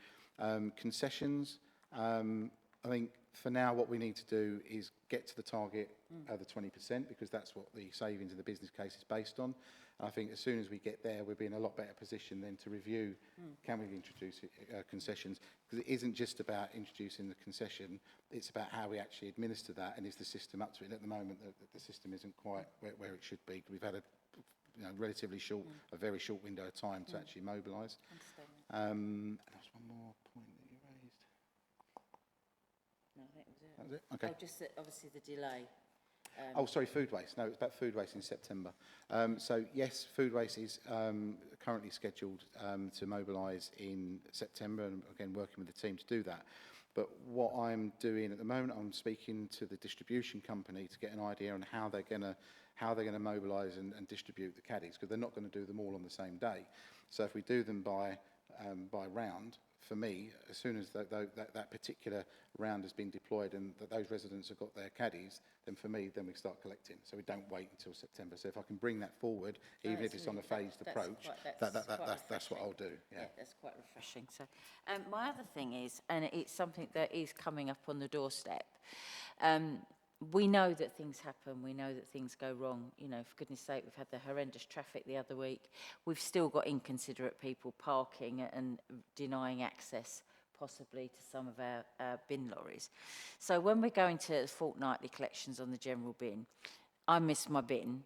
Concessions, I think for now what we need to do is get to the target of the 20%, because that's what the savings in the business case is based on. And I think as soon as we get there, we'll be in a lot better position then to review, can we introduce concessions? Because it isn't just about introducing the concession, it's about how we actually administer that, and is the system up to it. And at the moment, the system isn't quite where it should be. We've had a relatively short, a very short window of time to actually mobilise. And there's one more point that you raised. No, I think that was it. That was it? Okay. Oh, just that, obviously the delay. Oh, sorry, food waste. No, it's about food waste in September. So, yes, food waste is currently scheduled to mobilise in September, and again, working with the team to do that. But what I'm doing at the moment, I'm speaking to the distribution company to get an idea on how they're going to mobilise and distribute the caddies, because they're not going to do them all on the same day. So if we do them by round, for me, as soon as that particular round has been deployed and that those residents have got their caddies, then for me, then we start collecting. So we don't wait until September. So if I can bring that forward, even if it's on a phased approach, that's what I'll do. Yeah, that's quite refreshing. So my other thing is, and it's something that is coming up on the doorstep, we know that things happen, we know that things go wrong. You know, for goodness sake, we've had the horrendous traffic the other week. We've still got inconsiderate people parking and denying access possibly to some of our bin lorries. So when we're going to fortnightly collections on the general bin, I miss my bin.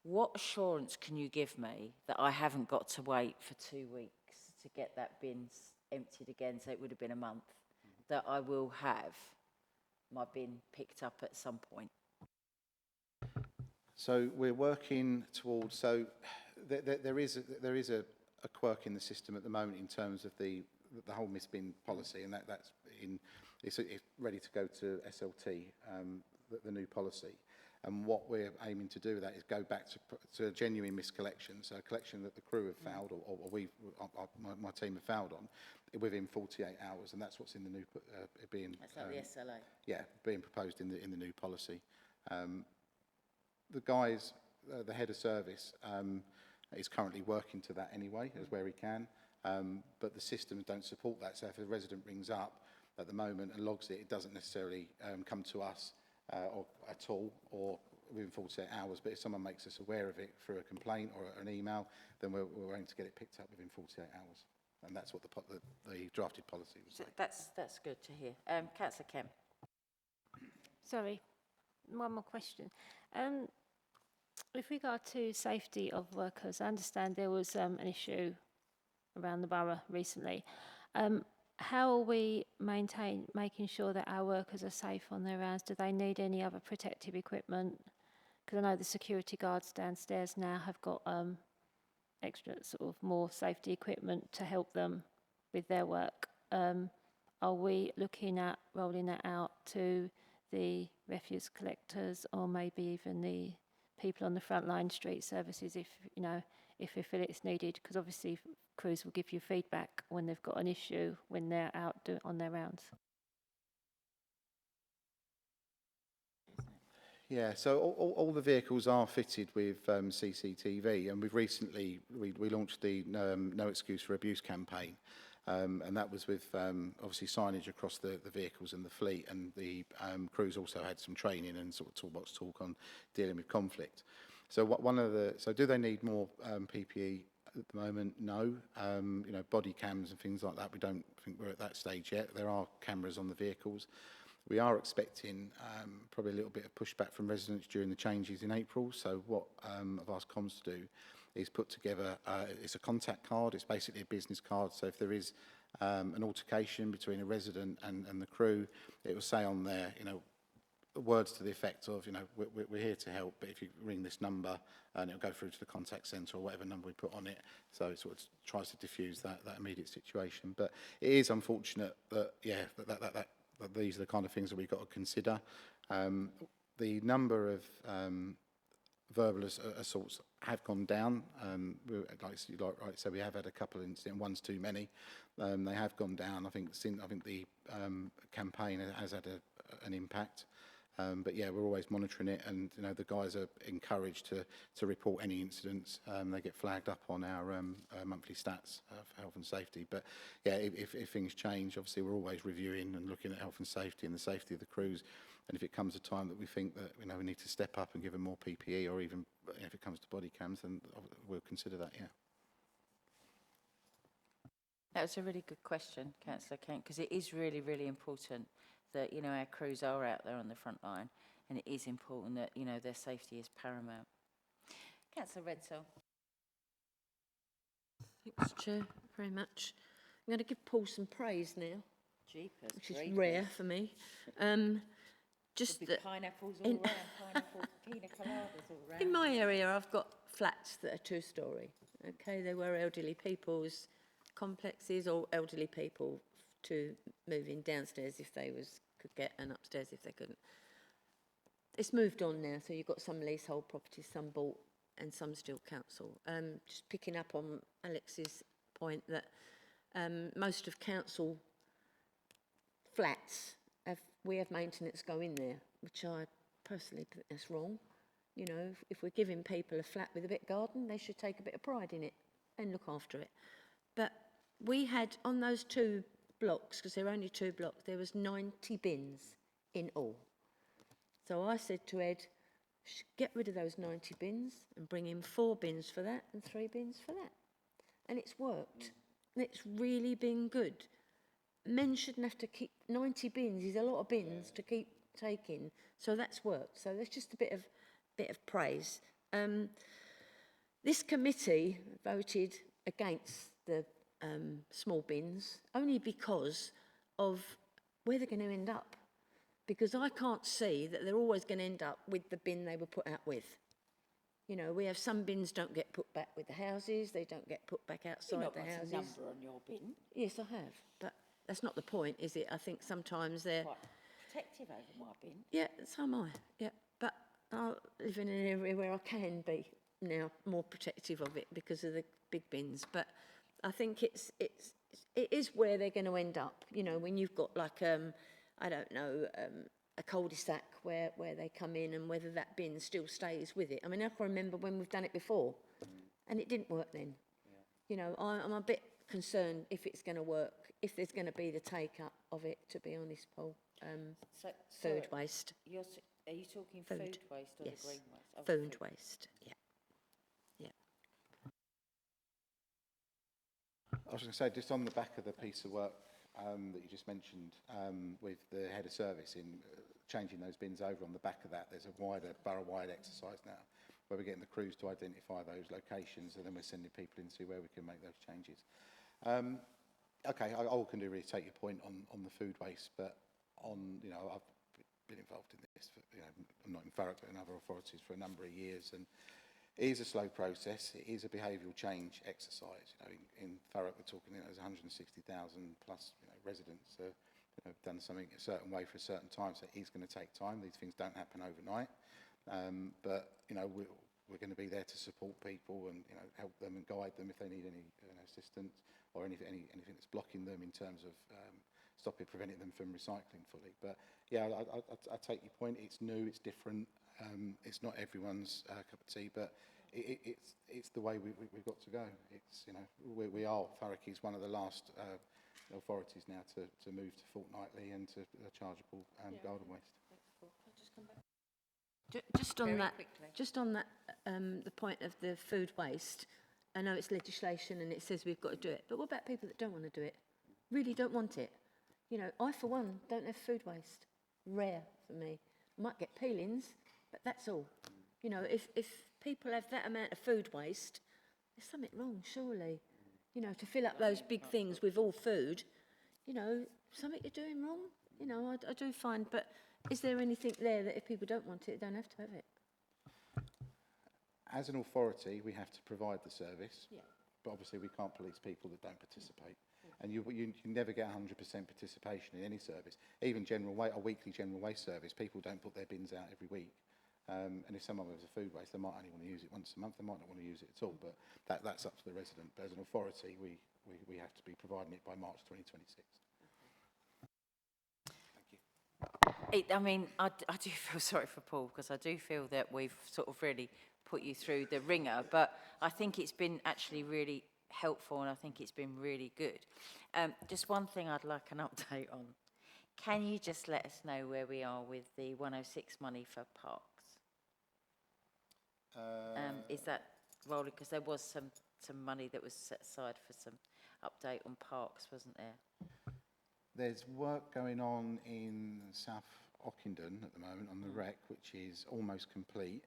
What assurance can you give me that I haven't got to wait for 2 weeks to get that bin emptied again, so it would have been a month, that I will have my bin picked up at some point? So we're working towards, so there is a quirk in the system at the moment in terms of the whole misbin policy, and it's ready to go to SLT, the new policy. And what we're aiming to do with that is go back to a genuine miscollection, so a collection that the crew have fouled, or my team have fouled on, within 48 hours, and that's what's in the new being. That's like the SLA. Yeah, being proposed in the new policy. The guys, the head of service, is currently working to that anyway, as where he can, but the systems don't support that. So if a resident rings up at the moment and logs it, it doesn't necessarily come to us or at all, or within 48 hours. But if someone makes us aware of it through a complaint or an email, then we're aiming to get it picked up within 48 hours. And that's what the drafted policy was saying. That's good to hear. Councillor Kemp. Sorry, one more question. With regard to safety of workers, I understand there was an issue around the borough recently. How are we making sure that our workers are safe on their rounds? Do they need any other protective equipment? Because I know the security guards downstairs now have got extra sort of more safety equipment to help them with their work. Are we looking at rolling that out to the refuse collectors, or maybe even the people on the frontline street services, if we feel it's needed? Because obviously crews will give you feedback when they've got an issue when they're out on their rounds. Yeah, so all the vehicles are fitted with CCTV, and we've recently we launched the No Excuse for Abuse campaign, and that was with obviously signage across the vehicles and the fleet, and the crews also had some training and sort of toolbox talk on dealing with conflict. So so do they need more PPE at the moment? No. You know, body cams and things like that, we don't think we're at that stage yet. There are cameras on the vehicles. We are expecting probably a little bit of pushback from residents during the changes in April. So what I've asked comms to do is put together, it's a contact card. It's basically a business card. So if there is an altercation between a resident and the crew, it will say on there, you know, words to the effect of, you know, we're here to help, but if you ring this number, and it'll go through to the contact centre or whatever number we put on it. So it sort of tries to diffuse that immediate situation. But it is unfortunate that, yeah, that these are the kind of things that we've got to consider. The number of verbal assaults have gone down. Like I said, we have had a couple of incidents. One's too many. They have gone down. I think the campaign has had an impact. But yeah, we're always monitoring it, and you know the guys are encouraged to report any incidents. They get flagged up on our monthly stats for health and safety. But yeah, if things change, obviously we're always reviewing and looking at health and safety and the safety of the crews. And if it comes a time that we think that we need to step up and give them more PPE, or even if it comes to body cams, then we'll consider that. Yeah. That was a really good question, Councillor Kent, because it is really, really important that, you know, our crews are out there on the front line, and it is important that, you know, their safety is paramount. Councillor Redsell. Thanks, Chair, very much. I'm going to give Paul some praise now, Jeepers, which is creepers. rare for me. Just Could be that pineapples all round, pineapple pina coladas all round. in my area, I've got flats that are two-storey. Okay, there were elderly people's complexes, or elderly people to move in downstairs if they could get, and upstairs if they couldn't. It's moved on now, so you've got some leasehold properties, some bought, and some still council. Just picking up on Alex's point that most of council flats we have maintenance go in there, which I personally think that's wrong. You know, if we're giving people a flat with a bit of garden, they should take a bit of pride in it and look after it. But we had on those two blocks, because there are only two blocks, there was 90 bins in all. So I said to Ed, get rid of those 90 bins and bring in 4 bins for that and 3 bins for that. And it's worked. And it's really been good. Men shouldn't have to keep 90 bins is a lot of bins to keep taking. So that's worked. So there's just a bit of praise. This committee voted against the small bins only because of where they're going to end up. Because I can't see that they're always going to end up with the bin they were put out with. You know, we have some bins don't get put back with the houses, they don't get put back outside the houses. You've not got a number on your bin. Yes, I have, but that's not the point, is it? I think sometimes they're... Quite protective over my bin. Yeah, so am I, yeah. But I live in an area where I can be now more protective of it because of the big bins. But I think it is where they're going to end up, you know, when you've got like... I don't know, a cul-de-sac where they come in, and whether that bin still stays with it. I mean, I can remember when we've done it before, and it didn't work then. Yeah. You know, I'm a bit concerned if it's going to work, if there's going to be the take-up of it, to be honest, Paul. Food waste. Are you talking food waste or yes. the green waste? Oh, food waste, yeah. Yeah. I was going to say, just on the back of the piece of work that you just mentioned with the head of service in changing those bins over, on the back of that there's a wider borough-wide exercise now where we're getting the crews to identify those locations, and then we're sending people in to see where we can make those changes. Okay, all I can do really take your point on the food waste, but you know, I've been involved in this, I'm not in Thurrock but in other authorities for a number of years, and it is a slow process. It is a behavioural change exercise. You know, in Thurrock, we're talking, there's 160,000 plus residents have done something a certain way for a certain time. So it is going to take time. These things don't happen overnight. But you know, we're going to be there to support people and help them and guide them if they need any assistance or anything that's blocking them in terms of preventing them from recycling fully. But yeah, I take your point. It's new. It's different. It's not everyone's cup of tea, but it's the way we've got to go. It's, you know, Thurrock is one of the last authorities now to move to fortnightly and to chargeable garden waste. Just on Very that, quickly. the point of the food waste, I know it's legislation and it says we've got to do it, but what about people that don't want to do it? Really don't want it? You know, I, for one, don't have food waste. Rare for me. I might get peelings, but that's all. You know, if people have that amount of food waste, there's something wrong, surely. You know, to fill up those big things with all food, you know, something you're doing wrong. You know, I do find, but is there anything there that if people don't want it, they don't have to have it? As an authority, we have to provide the service, Yeah. but obviously we can't police people that don't participate. And you never get 100% participation in any service. Even a weekly general waste service, people don't put their bins out every week. And if someone has a food waste, they might only want to use it once a month, they might not want to use it at all, but that's up to the resident. But as an authority, we have to be providing it by March 2026. Thank you. I mean, I do feel sorry for Paul, because I do feel that we've sort of really put you through the ringer, but I think it's been actually really helpful and I think it's been really good. Just one thing I'd like an update on. Can you just let us know where we are with the 106 money for parks? Is that rolling? Because there was some money that was set aside for some update on parks, wasn't there? There's work going on in South Ockenden at the moment on the wreck, which is almost complete,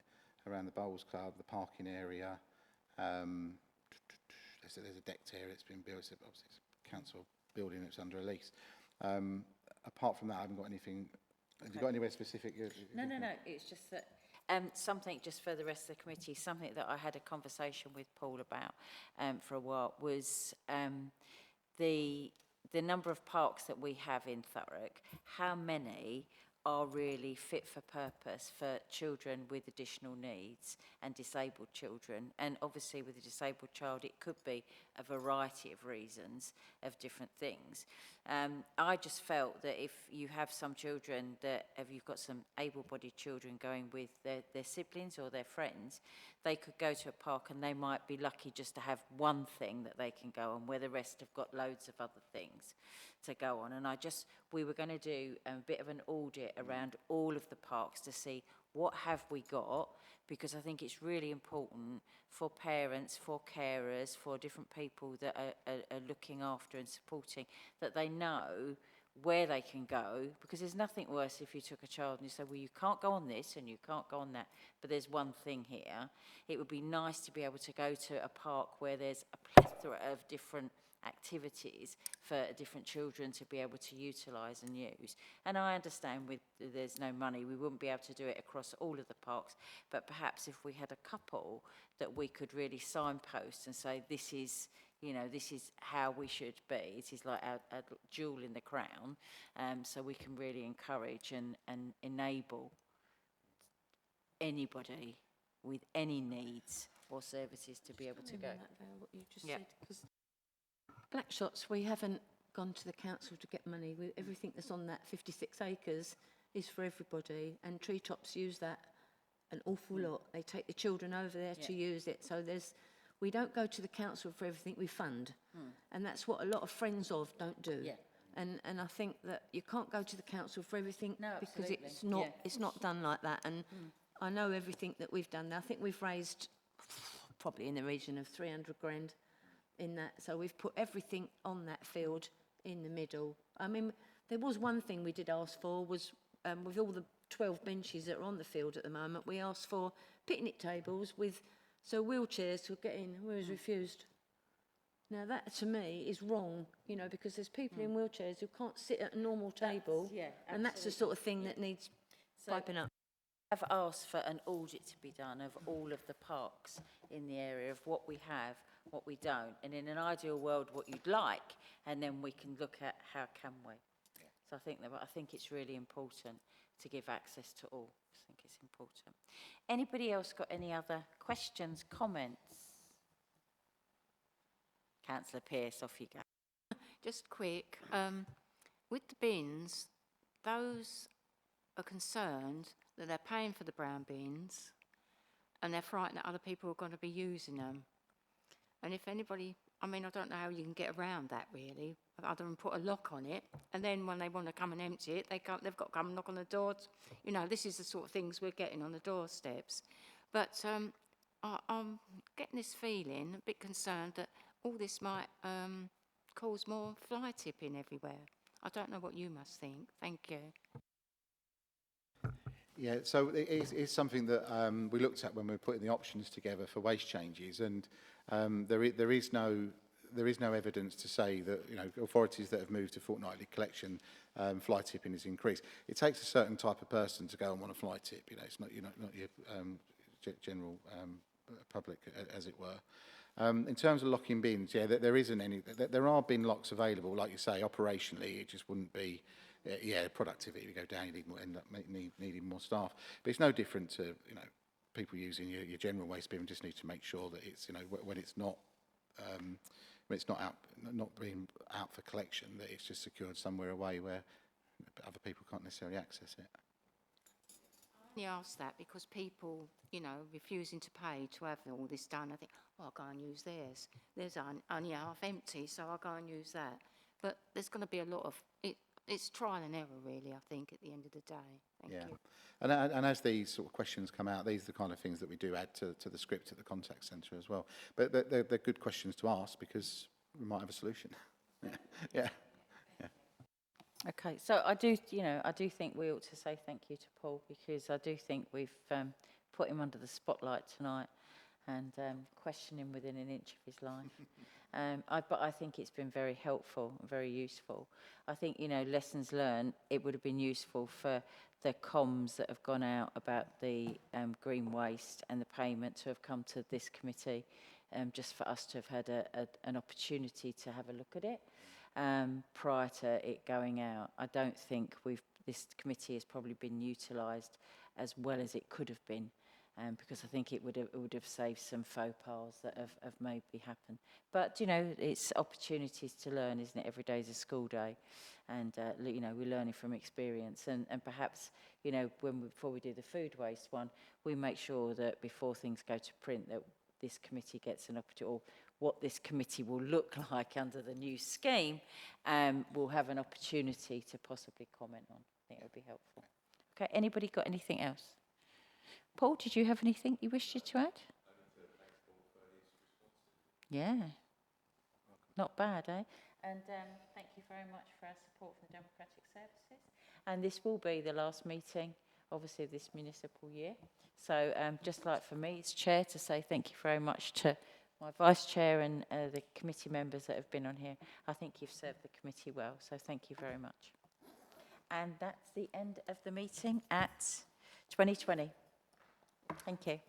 around the Bowls Club, the parking area. There's a decked area that's been built. Obviously, it's a council building that's under a lease. Apart from that, I haven't got anything. Have you got anywhere specific? No. It's just that something just for the rest of the committee, something that I had a conversation with Paul about for a while was the number of parks that we have in Thurrock. How many are really fit for purpose for children with additional needs and disabled children? And obviously with a disabled child, it could be a variety of reasons of different things. I just felt that if you have some children you've got some able-bodied children going with their siblings or their friends, they could go to a park and they might be lucky just to have one thing that they can go on, where the rest have got loads of other things to go on. And we were going to do a bit of an audit around all of the parks to see what have we got, because I think it's really important for parents, for carers, for different people that are looking after and supporting, that they know where they can go, because there's nothing worse if you took a child and you say, well, you can't go on this and you can't go on that, but there's one thing here. It would be nice to be able to go to a park where there's a plethora of different activities for different children to be able to utilise and use. And I understand there's no money, we wouldn't be able to do it across all of the parks, but perhaps if we had a couple that we could really signpost and say, this is how we should be. It is like our jewel in the crown, so we can really encourage and enable anybody with any needs or services to be able to go. What you just Yeah. said, 'cause Black Shots, we haven't gone to the council to get money. Everything that's on that 56 acres is for everybody, and Treetops use that an awful lot. They take the children over there to use it, so we don't go to the council for everything, we fund. And that's what a lot of friends of don't do. Yeah. And I think that you can't go to the council for everything, No, because absolutely. it's not done like that. And I know everything that we've done. I think we've raised probably in the region of 300 grand in that. So we've put everything on that field in the middle. I mean, there was one thing we did ask for was, with all the 12 benches that are on the field at the moment, we asked for picnic tables so wheelchairs could get in. We was refused. Now that to me is wrong, because there's people in wheelchairs who can't sit at a normal table, and that's the sort of thing that needs piping up. I've asked for an audit to be done of all of the parks in the area, of what we have, what we don't, and in an ideal world what you'd like, and then we can look at how can we. So I think it's really important to give access to all. I think it's important. Anybody else got any other questions, comments? Councillor Pearce, off you go. Just quick, with the bins, those are concerned that they're paying for the brown bins and they're frightened that other people are going to be using them. And if anybody, I mean, I don't know how you can get around that really, other than put a lock on it. And then when they want to come and empty it, they've got to come and knock on the door. You know, this is the sort of things we're getting on the doorsteps. But I'm getting this feeling, a bit concerned that all this might cause more fly tipping everywhere. I don't know what you must think. Thank you. Yeah, so it's something that we looked at when we were putting the options together for waste changes, and there is no evidence to say that, you know, authorities that have moved to fortnightly collection, fly tipping has increased. It takes a certain type of person to go and want a fly tip. You know, it's not your general public, as it were. In terms of locking bins, yeah, there isn't any. There are bin locks available, like you say. Operationally, it just wouldn't be. Yeah, productivity would go down. You need more, end up needing more staff. But it's no different to, you know, people using your general waste bin. Just need to make sure that it's, you know, when it's not not being out for collection, that it's just secured somewhere away where other people can't necessarily access it. I only ask that because people, you know, refusing to pay to have all this done. I think, oh, I'll go and use theirs. Theirs only half empty, so I'll go and use that. But there's going to be a lot of it. It's trial and error, really, I think, at the end of the day. Thank you. And as these sort of questions come out, these are the kind of things that we do add to the script at the contact centre as well. But they're good questions to ask because we might have a solution. Yeah. Okay, so I do think we ought to say thank you to Paul, because I do think we've put him under the spotlight tonight and questioned him within an inch of his life. But I think it's been very helpful and very useful. I think, you know, lessons learned, it would have been useful for the comms that have gone out about the green waste and the payment to have come to this committee, just for us to have had an opportunity to have a look at it prior to it going out. I don't think this committee has probably been utilised as well as it could have been. Because I think it would have saved some faux pas that have maybe happened. But, you know, it's opportunities to learn, isn't it? Every day is a school day. And, you know, we're learning from experience. And perhaps, you know, before we do the food waste one, we make sure that before things go to print that this committee gets an opportunity, or what this committee will look like under the new scheme, we'll have an opportunity to possibly comment on. I think it would be helpful. Okay, anybody got anything else? Paul, did you have anything you wished to add? Yeah. Not bad, eh? And thank you very much for our support from Democratic Services. And this will be the last meeting, obviously, of this municipal year. So just like for me, as chair, to say thank you very much to my vice chair and the committee members that have been on here. I think you've served the committee well, so thank you very much. And that's the end of the meeting at 2020. Thank you.